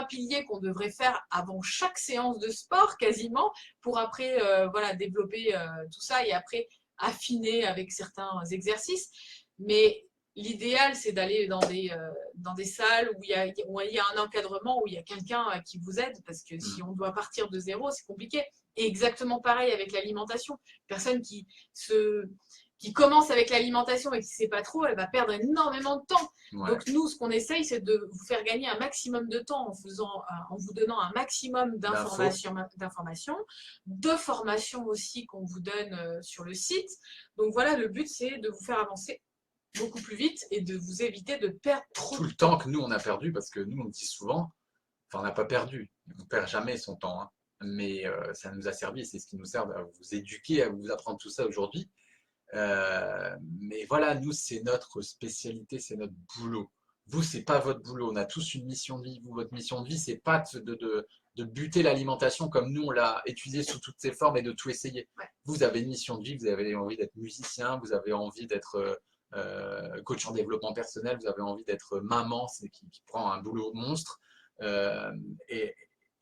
piliers qu'on devrait faire avant chaque séance de sport quasiment, pour après voilà, développer tout ça et après affiner avec certains exercices. Mais l'idéal, c'est d'aller dans des salles où il y a un encadrement, où il y a quelqu'un qui vous aide, parce que si on doit partir de zéro, c'est compliqué. Et exactement pareil avec l'alimentation. Personne qui commence avec l'alimentation et qui ne sait pas trop, elle va perdre énormément de temps. Ouais. Donc nous, ce qu'on essaye, c'est de vous faire gagner un maximum de temps en vous donnant un maximum d'informations, de formations aussi qu'on vous donne sur le site. Donc voilà, le but, c'est de vous faire avancer beaucoup plus vite et de vous éviter de perdre trop tout le temps que nous on a perdu, parce que nous on dit souvent, enfin on n'a pas perdu, on ne perd jamais son temps, hein, mais ça nous a servi, et c'est ce qui nous sert à vous éduquer, à vous apprendre tout ça aujourd'hui. Mais voilà, nous c'est notre spécialité, c'est notre boulot. Vous, c'est pas votre boulot, on a tous une mission de vie. Vous, votre mission de vie, c'est pas de buter l'alimentation comme nous on l'a étudié sous toutes ses formes et de tout essayer. Ouais. Vous avez une mission de vie, vous avez envie d'être musicien, vous avez envie d'être coach en développement personnel, vous avez envie d'être maman, qui prend un boulot monstre, et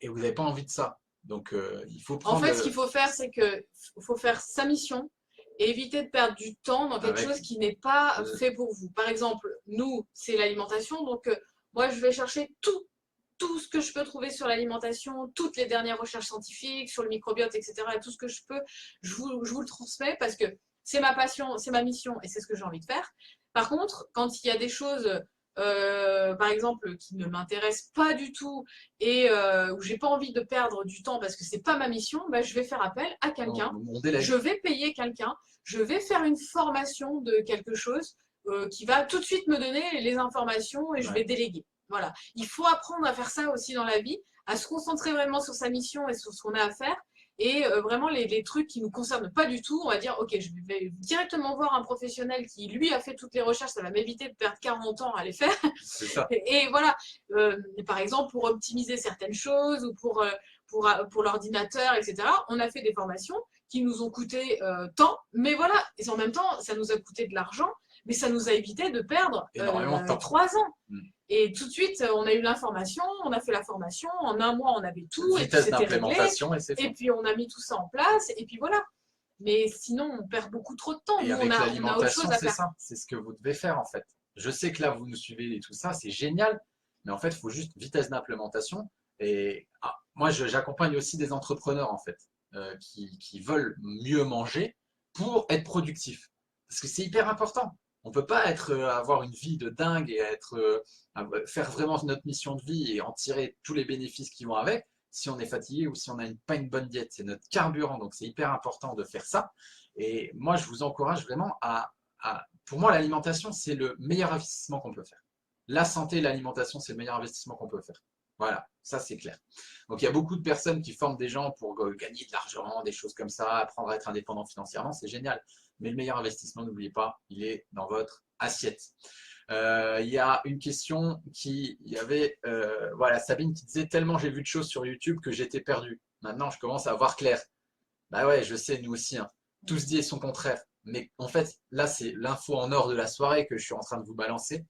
vous n'avez pas envie de ça. Donc il faut prendre. En fait, ce qu'il faut faire, c'est qu'il faut faire sa mission et éviter de perdre du temps dans quelque chose qui n'est pas fait pour vous. Par exemple, nous, c'est l'alimentation, donc moi, je vais chercher tout ce que je peux trouver sur l'alimentation, toutes les dernières recherches scientifiques, sur le microbiote, etc. Et tout ce que je peux, je vous le transmets, parce que c'est ma passion, c'est ma mission et c'est ce que j'ai envie de faire. Par contre, quand il y a des choses, par exemple, qui ne m'intéressent pas du tout et où j'ai pas envie de perdre du temps parce que c'est pas ma mission, bah, je vais faire appel à quelqu'un. Je vais payer quelqu'un, je vais faire une formation de quelque chose qui va tout de suite me donner les informations et je vais déléguer. Voilà. Il faut apprendre à faire ça aussi dans la vie, à se concentrer vraiment sur sa mission et sur ce qu'on a à faire. Et vraiment les trucs qui ne nous concernent pas du tout, on va dire ok, je vais directement voir un professionnel qui lui a fait toutes les recherches, ça va m'éviter de perdre 40 ans à les faire. C'est ça. Et voilà, par exemple pour optimiser certaines choses ou pour l'ordinateur, etc. On a fait des formations qui nous ont coûté tant, mais voilà, et en même temps ça nous a coûté de l'argent, mais ça nous a évité de perdre 3 ans. Et tout de suite, on a eu l'information, on a fait la formation, en un mois, on avait tout, et puis Vitesse c'était réglé, d'implémentation et c'est et fait. puis on a mis tout ça en place, et puis voilà. Mais sinon, on perd beaucoup trop de temps. Et Nous, avec on a autre l'alimentation, chose à c'est faire. ça. C'est ce que vous devez faire en fait. Je sais que là, vous nous suivez et tout ça, c'est génial. Mais en fait, il faut juste vitesse d'implémentation. Et moi, j'accompagne aussi des entrepreneurs en fait, qui veulent mieux manger pour être productifs. Parce que c'est hyper important. On ne peut pas avoir une vie de dingue et faire vraiment notre mission de vie et en tirer tous les bénéfices qui vont avec si on est fatigué ou si on n'a pas une bonne diète. C'est notre carburant, donc c'est hyper important de faire ça. Et moi, je vous encourage vraiment pour moi, l'alimentation, c'est le meilleur investissement qu'on peut faire. La santé et l'alimentation, c'est le meilleur investissement qu'on peut faire. Voilà, ça c'est clair. Donc il y a beaucoup de personnes qui forment des gens pour gagner de l'argent, des choses comme ça, apprendre à être indépendant financièrement, c'est génial. Mais le meilleur investissement, n'oubliez pas, il est dans votre assiette. Il y a une question il y avait voilà, Sabine qui disait tellement j'ai vu de choses sur YouTube que j'étais perdu. Maintenant, je commence à voir clair. Bah ouais, je sais, nous aussi. Hein. Tout se dit et son contraire. Mais en fait, là, c'est l'info en or de la soirée que je suis en train de vous balancer.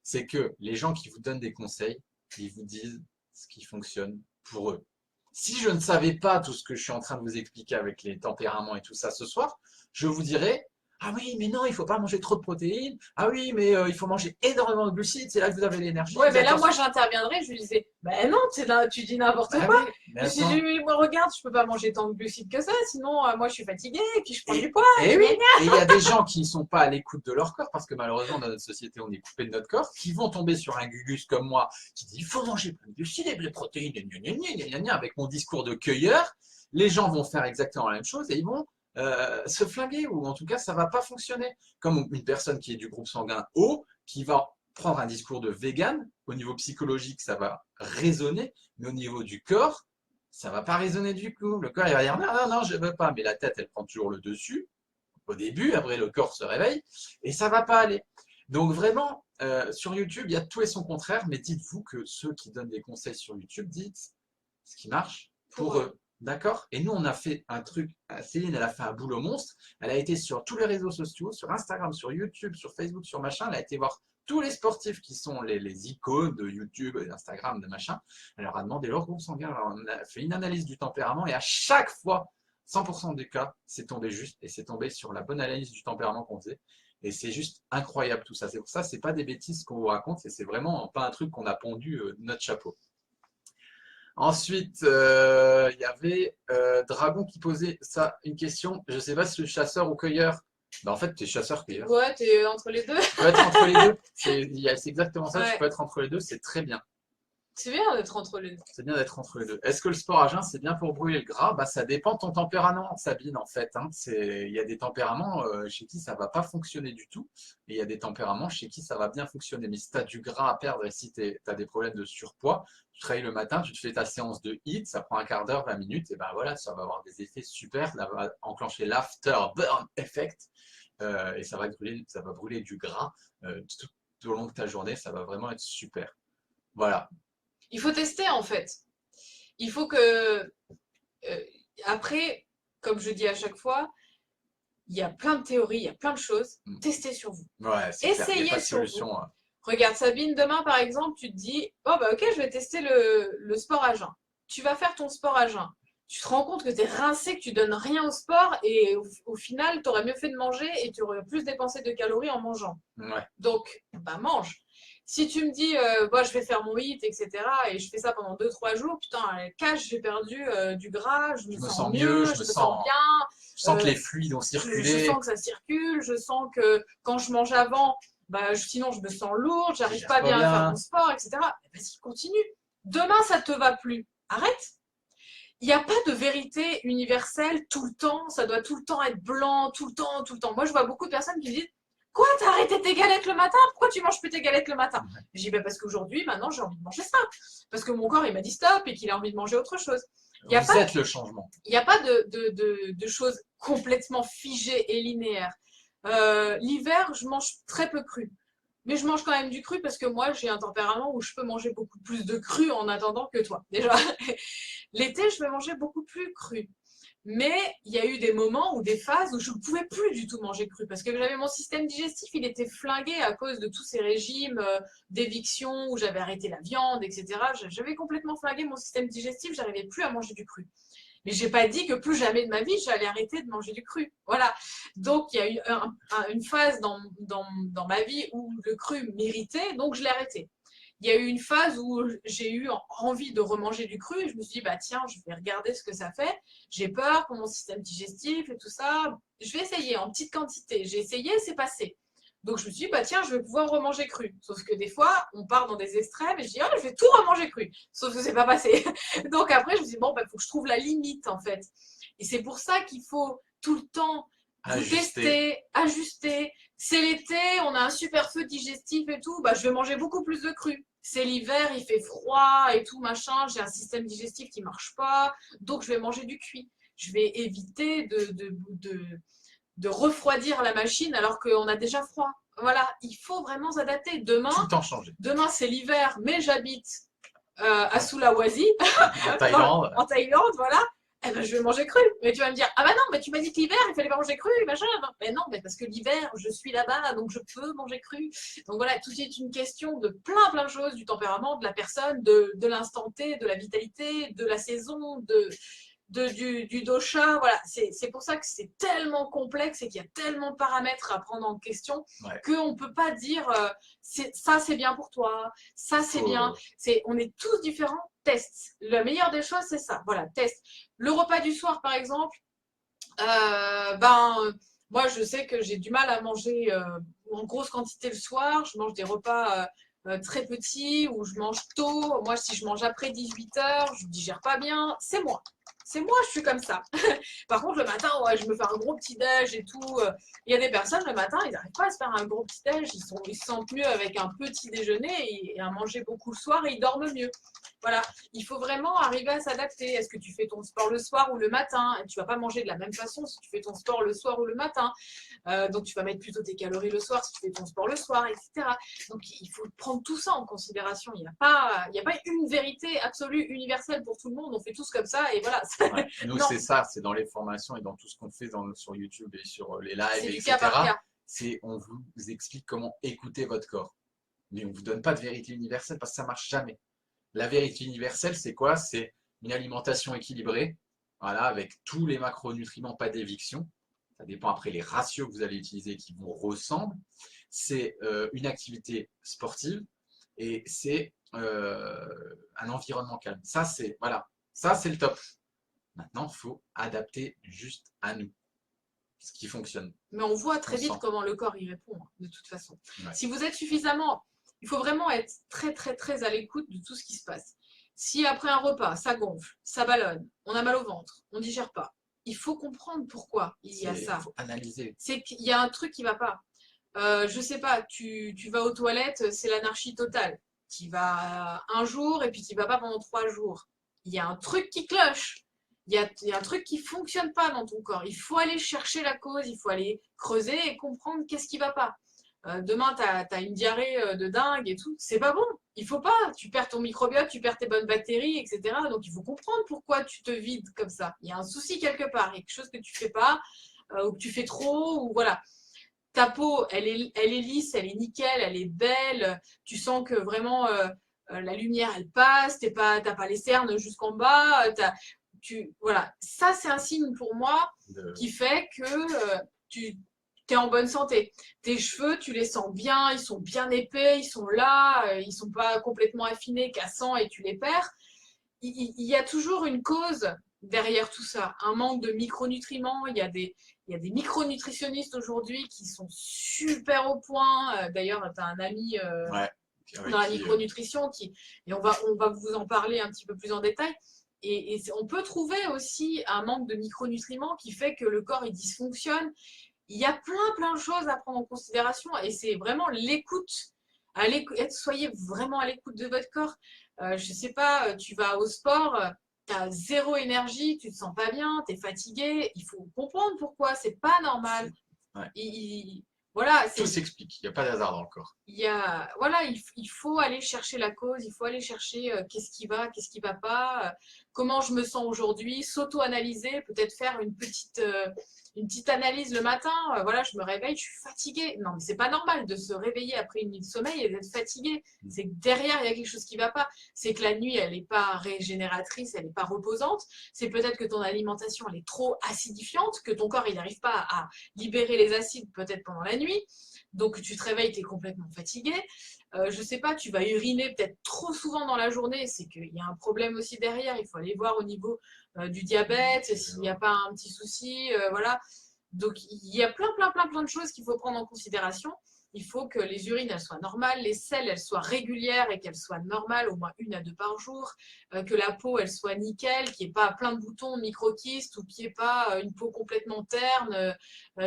C'est que les gens qui vous donnent des conseils, ils vous disent ce qui fonctionne pour eux. Si je ne savais pas tout ce que je suis en train de vous expliquer avec les tempéraments et tout ça ce soir, je vous dirais ah oui, mais non, il ne faut pas manger trop de protéines. Ah oui, mais il faut manger énormément de glucides. C'est là que vous avez l'énergie. Ouais, mais là, moi, j'interviendrais, je lui disais, ben non, tu dis n'importe Bah quoi. oui, mais Je attends. lui dis, moi, regarde, je peux pas manger tant de glucides que ça, sinon, moi, je suis fatiguée, et puis je prends du poids. Et oui, et il y a des gens qui ne sont pas à l'écoute de leur corps, parce que malheureusement, dans notre société, on est coupé de notre corps, qui vont tomber sur un gugus comme moi, qui dit il faut manger plein de glucides et des protéines, avec mon discours de cueilleur. Les gens vont faire exactement la même chose et ils vont se flinguer, ou en tout cas, ça ne va pas fonctionner. Comme une personne qui est du groupe sanguin O, qui va prendre un discours de vegan, au niveau psychologique, ça va résonner, mais au niveau du corps, ça ne va pas résonner du coup. Le corps, il va dire non, non, non, je ne veux pas. Mais la tête, elle prend toujours le dessus au début. Après, le corps se réveille et ça ne va pas aller. Donc vraiment, sur YouTube, il y a tout et son contraire. Mais dites-vous que ceux qui donnent des conseils sur YouTube, dites ce qui marche pour eux. D'accord? Et nous, on a fait un truc. Céline, elle a fait un boulot monstre. Elle a été sur tous les réseaux sociaux, sur Instagram, sur YouTube, sur Facebook, sur machin. Elle a été voir tous les sportifs qui sont les icônes de YouTube, d'Instagram, de machin. Elle leur a demandé leur groupe sanguin. Alors, on a fait une analyse du tempérament et à chaque fois, 100% des cas, c'est tombé juste et c'est tombé sur la bonne analyse du tempérament qu'on faisait. Et c'est juste incroyable tout ça. C'est pour ça, c'est pas des bêtises qu'on vous raconte et c'est vraiment pas un truc qu'on a pondu de notre chapeau. Ensuite, il y avait Dragon qui posait ça, une question. Je ne sais pas si je suis chasseur ou cueilleur. Ben, en fait, tu es chasseur-cueilleur. Ouais, tu es entre les deux. Tu peux être entre les deux. C'est exactement ça, Ouais. tu peux être entre les deux, c'est très bien. C'est bien d'être entre les deux. C'est bien d'être entre les deux. Est-ce que le sport à jeun, c'est bien pour brûler le gras? Bah, ça dépend de ton tempérament, Sabine, en fait. Hein. Il y a des tempéraments chez qui ça ne va pas fonctionner du tout. Et il y a des tempéraments chez qui ça va bien fonctionner. Mais si tu as du gras à perdre et si tu as des problèmes de surpoids, tu travailles le matin, tu te fais ta séance de HIIT, ça prend un quart d'heure, 20 minutes, et ben voilà, ça va avoir des effets super. Ça va enclencher l'after-burn effect. Et ça va brûler du gras tout au long de ta journée. Ça va vraiment être super. Voilà. Il faut tester, en fait. Il faut que... après, comme je dis à chaque fois, il y a plein de théories, il y a plein de choses. Testez sur vous. Ouais, c'est clair. Il n'y a pas de Essayez sur solution. vous. Regarde, Sabine, demain, par exemple, tu te dis, oh bah ok, je vais tester le sport à jeun. Tu vas faire ton sport à jeun. Tu te rends compte que tu es rincé, que tu donnes rien au sport et au final, tu aurais mieux fait de manger et tu aurais plus dépensé de calories en mangeant. Ouais. Donc, bah mange. Si tu me dis, bah, je vais faire mon HIIT, etc., et je fais ça pendant 2-3 jours, putain, cache, j'ai perdu du gras, je me sens mieux, je me sens bien. Je sens que les fluides ont circulé. Je sens que ça circule, je sens que quand je mange avant, bah, sinon je me sens lourde, j'arrive pas bien à faire mon sport, etc. Vas-y, continue. Demain, ça te va plus. Arrête. Il n'y a pas de vérité universelle tout le temps, ça doit tout le temps être blanc, tout le temps, tout le temps. Moi, je vois beaucoup de personnes qui me disent quoi, t'as arrêté tes galettes le matin? Pourquoi tu manges plus tes galettes le matin? Je dis parce qu'aujourd'hui, maintenant, j'ai envie de manger ça. Parce que mon corps, il m'a dit stop et qu'il a envie de manger autre chose. Vous êtes le changement. Il n'y a pas de choses complètement figées et linéaires. L'hiver, je mange très peu cru. Mais je mange quand même du cru parce que moi, j'ai un tempérament où je peux manger beaucoup plus de cru en attendant que toi. Déjà, l'été, je vais manger beaucoup plus cru. Mais il y a eu des moments ou des phases où je ne pouvais plus du tout manger cru parce que j'avais mon système digestif, il était flingué à cause de tous ces régimes d'éviction où j'avais arrêté la viande, etc. J'avais complètement flingué mon système digestif, j'arrivais plus à manger du cru. Mais j'ai pas dit que plus jamais de ma vie, j'allais arrêter de manger du cru. Voilà. Donc, il y a eu une phase dans ma vie où le cru méritait, donc je l'ai arrêté. Il y a eu une phase où j'ai eu envie de remanger du cru et je me suis dit, bah tiens, je vais regarder ce que ça fait. J'ai peur pour mon système digestif et tout ça. Je vais essayer en petite quantité. J'ai essayé, c'est passé. Donc je me suis dit, bah tiens, je vais pouvoir remanger cru. Sauf que des fois, on part dans des extrêmes et je dis, ah, je vais tout remanger cru. Sauf que c'est pas passé. Donc après, je me suis dit, bon, il faut que je trouve la limite en fait. Et c'est pour ça qu'il faut tout le temps vous tester, ajuster. C'est l'été, on a un super feu digestif et tout, bah, je vais manger beaucoup plus de cru. C'est l'hiver, il fait froid et tout, machin, j'ai un système digestif qui marche pas, donc je vais manger du cuit. Je vais éviter de refroidir la machine alors qu'on a déjà froid. Voilà, il faut vraiment s'adapter. Tout le temps changer. Demain c'est l'hiver, mais j'habite à Sulawesi, En Thaïlande. en Thaïlande, voilà. Eh ben, je vais manger cru. Mais tu vas me dire, ah bah non, mais tu m'as dit que l'hiver, il fallait pas manger cru, machin. Mais non, mais parce que l'hiver, je suis là-bas, donc je peux manger cru. Donc voilà, tout est une question de plein de choses, du tempérament, de la personne, de l'instant T, de la vitalité, de la saison, du dosha. Voilà, c'est pour ça que c'est tellement complexe et qu'il y a tellement de paramètres à prendre en question qu'on ne peut pas dire ça c'est bien pour toi, ça c'est bien. On est tous différents, test. La meilleure des choses, c'est ça. Voilà, test. Le repas du soir, par exemple, moi je sais que j'ai du mal à manger en grosse quantité le soir. Je mange des repas très petits ou je mange tôt. Moi, si je mange après 18h, je ne digère pas bien. C'est moi. C'est moi, je suis comme ça. Par contre, le matin, ouais, je me fais un gros petit-déj et tout. Il y a des personnes, le matin, ils n'arrivent pas à se faire un gros petit-déj. Ils se sentent mieux avec un petit déjeuner et à manger beaucoup le soir et ils dorment mieux. Voilà, il faut vraiment arriver à s'adapter. Est-ce que tu fais ton sport le soir ou le matin? Tu ne vas pas manger de la même façon si tu fais ton sport le soir ou le matin. Donc, tu vas mettre plutôt tes calories le soir si tu fais ton sport le soir, etc. Donc, il faut prendre tout ça en considération. Il n'y a pas une vérité absolue, universelle pour tout le monde. On fait tous comme ça et voilà. Ouais. Nous, c'est ça, c'est dans les formations et dans tout ce qu'on fait sur YouTube et sur les lives, etc. On vous explique comment écouter votre corps. Mais on ne vous donne pas de vérité universelle parce que ça ne marche jamais. La vérité universelle, c'est quoi? C'est une alimentation équilibrée, voilà, avec tous les macronutriments, pas d'éviction. Ça dépend après les ratios que vous allez utiliser qui vous ressemblent. C'est une activité sportive et c'est un environnement calme. Ça, c'est le top. Maintenant, il faut adapter juste à nous ce qui fonctionne. Mais on voit très vite comment le corps y répond, de toute façon. Ouais. Si vous êtes suffisamment... Il faut vraiment être très à l'écoute de tout ce qui se passe. Si après un repas, ça gonfle, ça ballonne, on a mal au ventre, on ne digère pas, il faut comprendre pourquoi il y a ça. Il faut analyser. C'est qu'il y a un truc qui ne va pas. Je ne sais pas, tu vas aux toilettes, c'est l'anarchie totale. Tu vas un jour et puis tu ne vas pas pendant 3 jours. Il y a un truc qui cloche. Il y a un truc qui ne fonctionne pas dans ton corps. Il faut aller chercher la cause, il faut aller creuser et comprendre qu'est-ce qui ne va pas. Demain, tu as une diarrhée de dingue et tout. C'est pas bon. Il faut pas. Tu perds ton microbiote, tu perds tes bonnes bactéries, etc. Donc, il faut comprendre pourquoi tu te vides comme ça. Il y a un souci quelque part. Il y a quelque chose que tu fais pas ou que tu fais trop. Ou voilà. Ta peau, elle est lisse, elle est nickel, elle est belle. Tu sens que vraiment la lumière, elle passe. T'as pas les cernes jusqu'en bas. Voilà. Ça, c'est un signe pour moi qui fait que tu es en bonne santé. Tes cheveux, tu les sens bien, ils sont bien épais, ils sont là, ils sont pas complètement affinés, cassants et tu les perds. Il y a toujours une cause derrière tout ça, un manque de micronutriments. Il y a des micronutritionnistes aujourd'hui qui sont super au point. D'ailleurs, tu as un ami dans la micronutrition et on va vous en parler un petit peu plus en détail. Et on peut trouver aussi un manque de micronutriments qui fait que le corps il dysfonctionne. Il y a plein de choses à prendre en considération et c'est vraiment l'écoute. Soyez vraiment à l'écoute de votre corps. Je ne sais pas, tu vas au sport, tu as zéro énergie, tu ne te sens pas bien, tu es fatigué. Il faut comprendre pourquoi, c'est pas normal. Voilà, Tout s'explique, il n'y a pas d'hasard dans le corps. voilà, il faut aller chercher la cause, il faut aller chercher qu'est-ce qui va pas, comment je me sens aujourd'hui, s'auto-analyser, peut-être faire une petite analyse le matin. Voilà, je me réveille, je suis fatiguée. Non, mais c'est pas normal de se réveiller après une nuit de sommeil et d'être fatigué. C'est que derrière, il y a quelque chose qui va pas. C'est que la nuit, elle n'est pas régénératrice, elle n'est pas reposante. C'est peut-être que ton alimentation, elle est trop acidifiante, que ton corps, il n'arrive pas à libérer les acides peut-être pendant la nuit. Donc tu te réveilles, tu es complètement fatigué. Je sais pas, tu vas uriner peut-être trop souvent dans la journée, c'est qu'il y a un problème aussi derrière. Il faut aller voir au niveau du diabète, s'il n'y a pas un petit souci, voilà. Donc il y a plein de choses qu'il faut prendre en considération. Il faut que les urines elles soient normales, les selles elles soient régulières et qu'elles soient normales, au moins 1 à 2 par jour, que la peau elle soit nickel, qu'il n'y ait pas plein de boutons, micro-kystes ou qu'il n'y ait pas une peau complètement terne,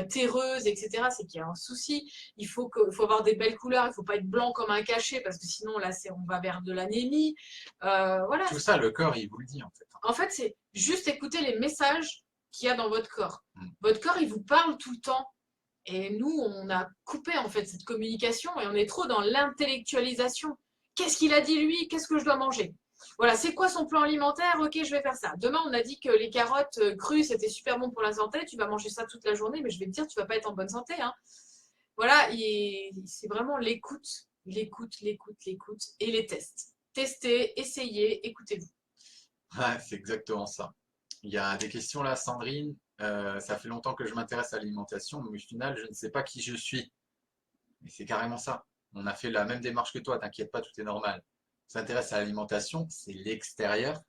terreuse, etc. C'est qu'il y a un souci. Faut avoir des belles couleurs, il ne faut pas être blanc comme un cachet parce que sinon là on va vers de l'anémie. Voilà. Tout ça, le corps, il vous le dit en fait. En fait, c'est juste écouter les messages qu'il y a dans votre corps. Mm. Votre corps, il vous parle tout le temps. Et nous, on a coupé en fait cette communication et on est trop dans l'intellectualisation. Qu'est-ce qu'il a dit lui? Qu'est-ce que je dois manger? Voilà, c'est quoi son plan alimentaire? Ok, je vais faire ça. Demain, on a dit que les carottes crues, c'était super bon pour la santé. Tu vas manger ça toute la journée, mais je vais te dire, tu vas pas être en bonne santé. Hein. Voilà, c'est vraiment l'écoute, l'écoute et les tests. Testez, essayez, écoutez-vous. Ouais, c'est exactement ça. Il y a des questions là, Sandrine. Ça fait longtemps que je m'intéresse à l'alimentation, mais au final, je ne sais pas qui je suis. Et c'est carrément ça. On a fait la même démarche que toi, t'inquiète pas, tout est normal. On s'intéresse à l'alimentation, c'est l'extérieur,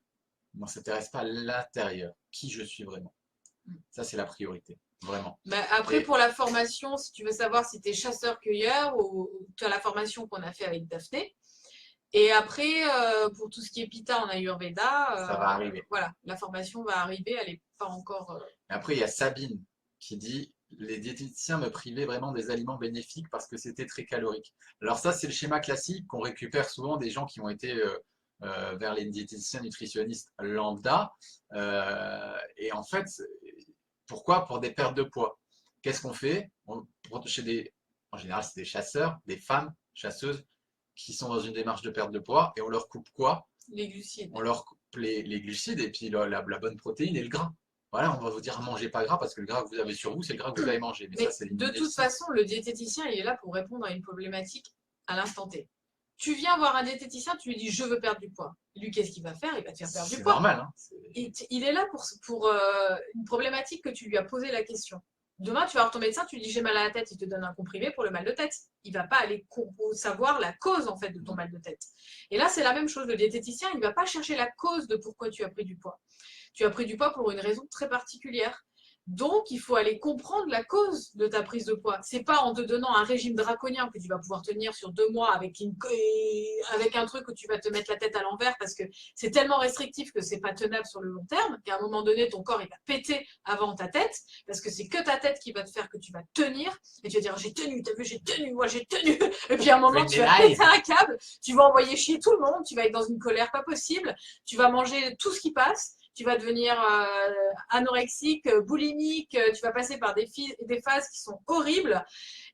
mais on ne s'intéresse pas à l'intérieur. Qui je suis vraiment. Ça, c'est la priorité, vraiment. Bah, après, Et pour la formation, si tu veux savoir si tu es chasseur-cueilleur ou tu as la formation qu'on a fait avec Daphné. Et après, pour tout ce qui est Pita en Ayurveda, ça va arriver. voilà, la formation va arriver, elle n'est pas encore. Après, il y a Sabine qui dit les diététiciens me privaient vraiment des aliments bénéfiques parce que c'était très calorique. Alors ça, c'est le schéma classique qu'on récupère souvent des gens qui ont été vers les diététiciens nutritionnistes lambda. Et en fait, pourquoi? Pour des pertes de poids. Qu'est-ce qu'on fait? En général, c'est des chasseurs, des femmes chasseuses qui sont dans une démarche de perte de poids et on leur coupe quoi? Les glucides. On leur coupe les glucides et puis la bonne protéine et le gras. Voilà, on va vous dire mangez pas gras parce que le gras que vous avez sur vous, c'est le gras que vous avez mangé. Mais ça, c'est de toute façon, le diététicien, il est là pour répondre à une problématique à l'instant T. Tu viens voir un diététicien, tu lui dis je veux perdre du poids. Lui, qu'est-ce qu'il va faire? Il va te faire perdre du C'est poids. normal. Hein, il est là pour une problématique que tu lui as posé la question. Demain, tu vas voir ton médecin, tu lui dis j'ai mal à la tête, il te donne un comprimé pour le mal de tête. Il va pas aller savoir la cause en fait de ton mal de tête. Et là, c'est la même chose. Le diététicien, il va pas chercher la cause de pourquoi tu as pris du poids. Tu as pris du poids pour une raison très particulière. Donc, il faut aller comprendre la cause de ta prise de poids. C'est pas en te donnant un régime draconien que tu vas pouvoir tenir sur 2 mois avec un truc où tu vas te mettre la tête à l'envers parce que c'est tellement restrictif que c'est pas tenable sur le long terme qu'à un moment donné, ton corps il va péter avant ta tête parce que c'est que ta tête qui va te faire que tu vas tenir et tu vas dire j'ai tenu, t'as vu, j'ai tenu, moi j'ai tenu. Et puis à un moment, tu vas péter un câble, tu vas envoyer chier tout le monde, tu vas être dans une colère pas possible, tu vas manger tout ce qui passe. Tu vas devenir anorexique, boulimique, tu vas passer par des phases qui sont horribles.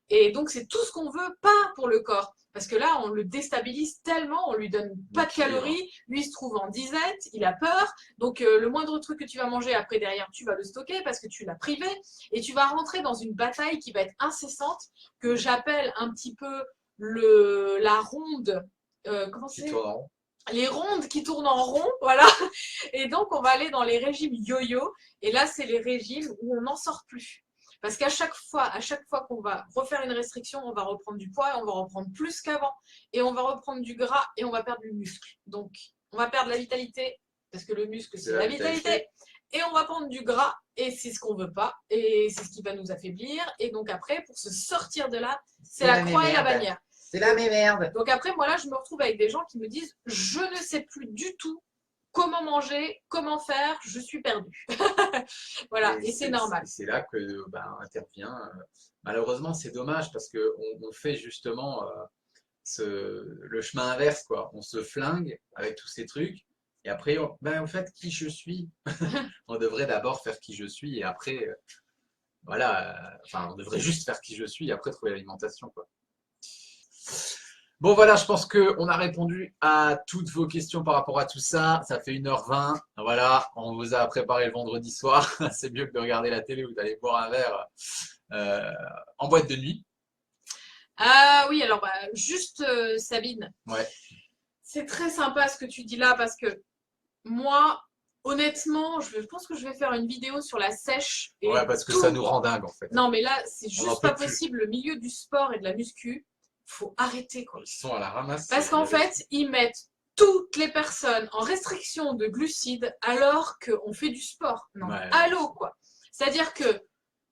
Et donc, c'est tout ce qu'on veut, pas pour le corps. Parce que là, on le déstabilise tellement, on lui donne pas de calories, lui il se trouve en disette, il a peur. Donc, le moindre truc que tu vas manger après derrière, tu vas le stocker parce que tu l'as privé. Et tu vas rentrer dans une bataille qui va être incessante, que j'appelle un petit peu la ronde. Comment c'est? Les rondes qui tournent en rond, voilà. Et donc, on va aller dans les régimes yo-yo. Et là, c'est les régimes où on n'en sort plus. Parce qu'à chaque fois qu'on va refaire une restriction, on va reprendre du poids, et on va reprendre plus qu'avant. Et on va reprendre du gras et on va perdre du muscle. Donc, on va perdre la vitalité, parce que le muscle, c'est la vitalité. Et on va prendre du gras, et c'est ce qu'on veut pas. Et c'est ce qui va nous affaiblir. Et donc après, pour se sortir de là, c'est la croix et la bannière. C'est la merde. Donc après, moi là, je me retrouve avec des gens qui me disent je ne sais plus du tout comment manger, comment faire, je suis perdue. Voilà, et c'est normal. C'est là que intervient. Malheureusement, c'est dommage parce qu'on fait justement le chemin inverse, quoi. On se flingue avec tous ces trucs. Et après, en fait, qui je suis? On devrait d'abord faire qui je suis et après voilà, enfin, on devrait juste faire qui je suis et après trouver l'alimentation, quoi. Bon, voilà, je pense qu'on a répondu à toutes vos questions par rapport à tout ça. Ça fait 1h20. Voilà, on vous a préparé le vendredi soir. C'est mieux que de regarder la télé ou d'aller boire un verre euh, en boîte de nuit. Ah oui, alors juste Sabine, Ouais, c'est très sympa ce que tu dis là parce que moi, honnêtement, je pense que je vais faire une vidéo sur la sèche ouais, et parce que ça tout. nous rend dingue, en fait. Non, mais là, c'est On n'en juste pas peut plus. possible. Le milieu du sport et de la muscu, faut arrêter quoi. Ils sont à la ramasse, Parce les qu'en réseaux. fait, ils mettent toutes les personnes en restriction de glucides alors qu'on fait du sport. Non, mais Ouais, allô quoi. C'est-à-dire que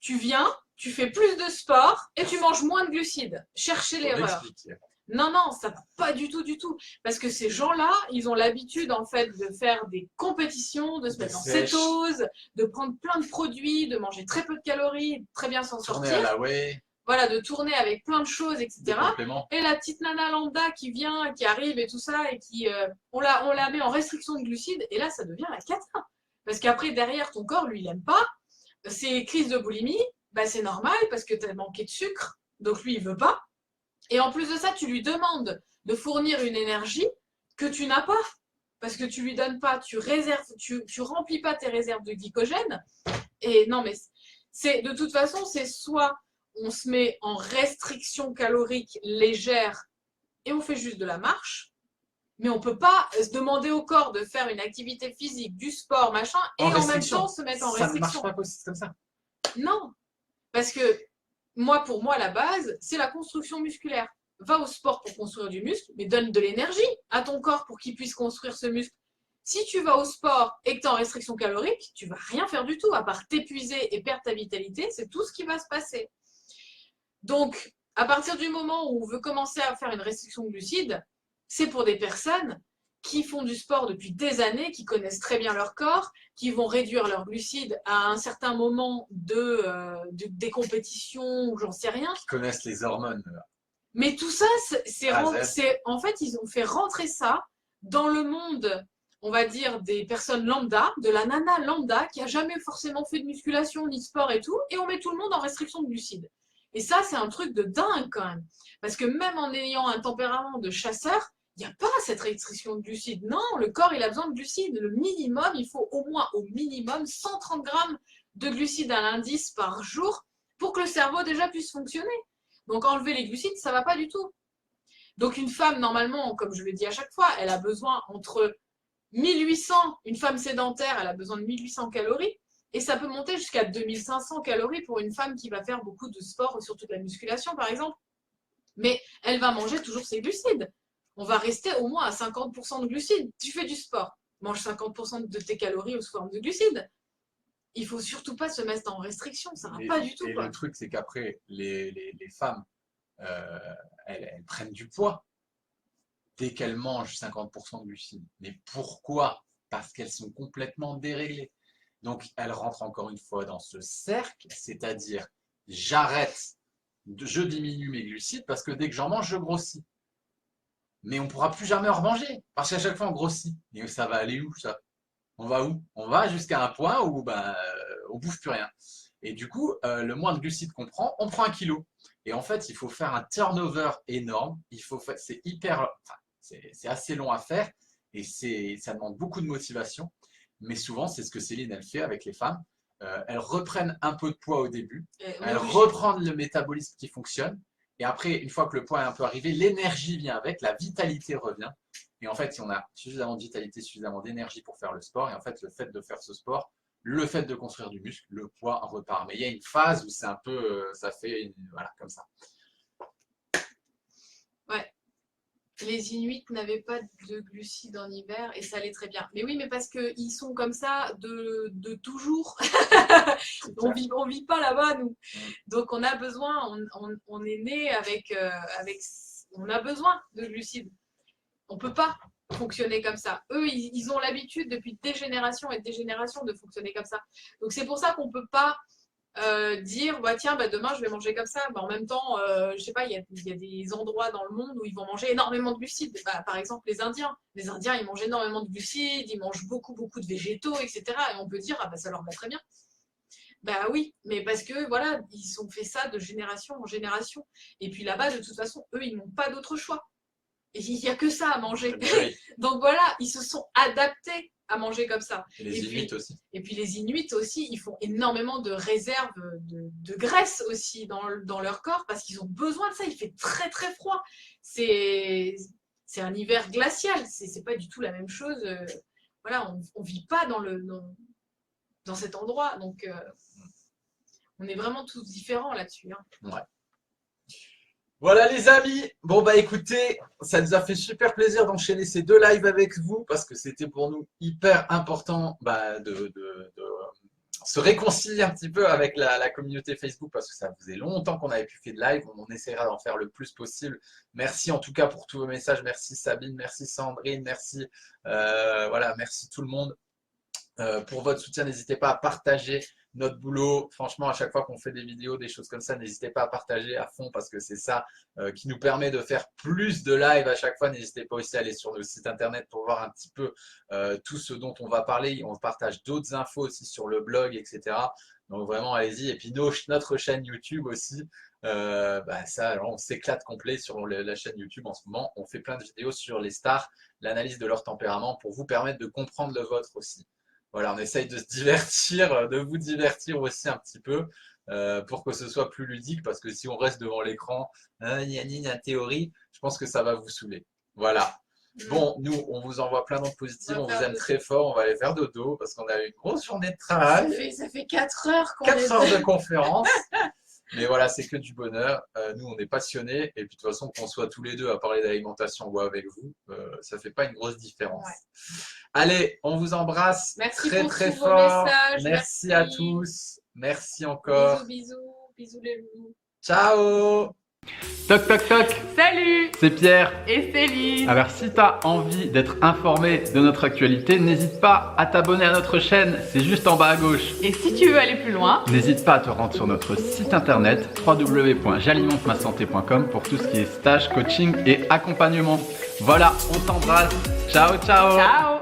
tu viens, tu fais plus de sport et tu manges moins de glucides. Cherchez faut l'erreur. m'expliquer. Non, non, ça va pas du tout, du tout. Parce que ces gens-là, ils ont l'habitude en fait de faire des compétitions, de se De mettre en sèche, cétose, de prendre plein de produits, de manger très peu de calories, de très bien s'en tourner à sortir. la whey, Voilà, de tourner avec plein de choses, des etc. compléments. Et la petite nana lambda qui vient, qui arrive et tout ça, et qui on la met en restriction de glucides, et là, ça devient la cata. Parce qu'après, derrière, ton corps, lui, il aime pas. Ces crises de boulimie, bah, c'est normal parce que tu as manqué de sucre, donc lui, il veut pas. Et en plus de ça, tu lui demandes de fournir une énergie que tu n'as pas. Parce que tu lui donnes pas, tu réserves, tu remplis pas tes réserves de glycogène. Et non, mais c'est de toute façon, c'est soit on se met en restriction calorique légère et on fait juste de la marche, mais on peut pas se demander au corps de faire une activité physique, du sport, machin, En et en même temps restriction. se mettre en Ça ne marche restriction. pas comme ça. Non, parce que moi, pour moi, la base, c'est la construction musculaire. Va au sport pour construire du muscle, mais donne de l'énergie à ton corps pour qu'il puisse construire ce muscle. Si tu vas au sport et que tu es en restriction calorique, tu vas rien faire du tout, à part t'épuiser et perdre ta vitalité, c'est tout ce qui va se passer. Donc, à partir du moment où on veut commencer à faire une restriction de glucides, c'est pour des personnes qui font du sport depuis des années, qui connaissent très bien leur corps, qui vont réduire leurs glucides à un certain moment des compétitions ou j'en sais rien. Qui connaissent les hormones. Mais tout ça, À Z. en fait, ils ont fait rentrer ça dans le monde, on va dire, des personnes lambda, de la nana lambda, qui a jamais forcément fait de musculation ni de sport et tout, et on met tout le monde en restriction de glucides. Et ça, c'est un truc de dingue quand même. Parce que même en ayant un tempérament de chasseur, il n'y a pas cette restriction de glucides. Non, le corps, il a besoin de glucides. Le minimum, il faut au moins, au minimum, 130 grammes de glucides à l'indice par jour pour que le cerveau déjà puisse fonctionner. Donc enlever les glucides, ça va pas du tout. Donc une femme, normalement, comme je le dis à chaque fois, elle a besoin entre 1800, une femme sédentaire, elle a besoin de 1800 calories, et ça peut monter jusqu'à 2500 calories pour une femme qui va faire beaucoup de sport, surtout de la musculation par exemple. Mais elle va manger toujours ses glucides. On va rester au moins à 50% de glucides. Tu fais du sport, mange 50% de tes calories sous forme de glucides. Il faut surtout pas se mettre en restriction, ça va pas du tout. Et Quoi. le truc, c'est qu'après, les femmes, euh, elles prennent du poids dès qu'elles mangent 50% de glucides. Mais pourquoi? Parce qu'elles sont complètement déréglées. Donc, elles rentrent encore une fois dans ce cercle, c'est-à-dire j'arrête, je diminue mes glucides parce que dès que j'en mange, je grossis. Mais on ne pourra plus jamais en remanger parce qu'à chaque fois, on grossit. Et ça va aller où ça? On va où? On va jusqu'à un point où ben, on bouffe plus rien. Et du coup, le moins de glucides qu'on prend, on prend 1 kilo. Et en fait, il faut faire un turnover énorme. C'est hyper, enfin, c'est assez long à faire et ça demande beaucoup de motivation. Mais souvent, c'est ce que Céline, elle fait avec les femmes. Elles reprennent un peu de poids au début. Elles reprennent le métabolisme qui fonctionne. Et après, une fois que le poids est un peu arrivé, l'énergie vient avec, la vitalité revient. Et en fait, si on a suffisamment de vitalité, suffisamment d'énergie pour faire le sport, et en fait, le fait de faire ce sport, le fait de construire du muscle, le poids repart. Mais il y a une phase où c'est un peu, ça fait, voilà, comme ça. Ouais. Les Inuits n'avaient pas de glucides en hiver et ça allait très bien. Mais oui, mais parce qu'ils sont comme ça de toujours. On vit pas là-bas, nous. Donc on a besoin, on est né avec, on a besoin de glucides. On peut pas fonctionner comme ça. Eux, ils ont l'habitude depuis des générations et des générations de fonctionner comme ça. Donc c'est pour ça qu'on peut pas dire bah, tiens demain je vais manger comme ça, en même temps je sais pas, il y a des endroits dans le monde où ils vont manger énormément de glucides, par exemple les Indiens ils mangent énormément de glucides, ils mangent beaucoup de végétaux, etc. Et on peut dire ah bah ça leur va très bien, Bah oui, mais parce que voilà, ils ont fait ça de génération en génération. Et puis là-bas, de toute façon, eux, ils n'ont pas d'autre choix. Et il n'y a que ça à manger. Oui. Donc voilà, ils se sont adaptés à manger comme ça. Et les Inuits aussi. Et puis les Inuits aussi, ils font énormément de réserves de graisse aussi dans leur corps parce qu'ils ont besoin de ça. Il fait très très froid. C'est un hiver glacial. C'est pas du tout la même chose. Voilà, on vit pas dans cet endroit. Donc on est vraiment tous différents là-dessus. Hein. Ouais. Voilà les amis, bon bah écoutez, ça nous a fait super plaisir d'enchaîner ces 2 lives avec vous parce que c'était pour nous hyper important de se réconcilier un petit peu avec la communauté Facebook parce que ça faisait longtemps qu'on avait pu faire de live, on essaiera d'en faire le plus possible. Merci en tout cas pour tous vos messages, merci Sabine, merci Sandrine, merci, voilà, merci tout le monde. Pour votre soutien, n'hésitez pas à partager notre boulot. Franchement, à chaque fois qu'on fait des vidéos, des choses comme ça, n'hésitez pas à partager à fond parce que c'est ça qui nous permet de faire plus de live à chaque fois. N'hésitez pas aussi à aller sur le site internet pour voir un petit peu tout ce dont on va parler. On partage d'autres infos aussi sur le blog, etc. Donc vraiment, allez-y. Et puis notre chaîne YouTube aussi. Ça, on s'éclate complet sur la chaîne YouTube en ce moment. On fait plein de vidéos sur les stars, l'analyse de leur tempérament pour vous permettre de comprendre le vôtre aussi. Voilà, on essaye de se divertir, de vous divertir aussi un petit peu pour que ce soit plus ludique parce que si on reste devant l'écran, gna théorie, je pense que ça va vous saouler. Voilà. Bon, nous, on vous envoie plein d'ondes positives, on vous aime très fort, on va aller faire dodo parce qu'on a eu une grosse journée de travail. Ça fait 4 heures qu'on 4 heures de conférence. Mais voilà, c'est que du bonheur. Nous, on est passionnés. Et puis, de toute façon, qu'on soit tous les deux à parler d'alimentation ou avec vous, ça ne fait pas une grosse différence. Ouais. Allez, on vous embrasse très fort. Merci à tous. Merci encore. Bisous les loups. Ciao. Toc toc toc. Salut. C'est Pierre. Et Céline. Alors si tu as envie d'être informé de notre actualité, n'hésite pas à t'abonner à notre chaîne, c'est juste en bas à gauche. Et si tu veux aller plus loin, n'hésite pas à te rendre sur notre site internet www.j'alimentemassanté.com pour tout ce qui est stage, coaching et accompagnement. Voilà, on t'embrasse. Ciao ciao. Ciao.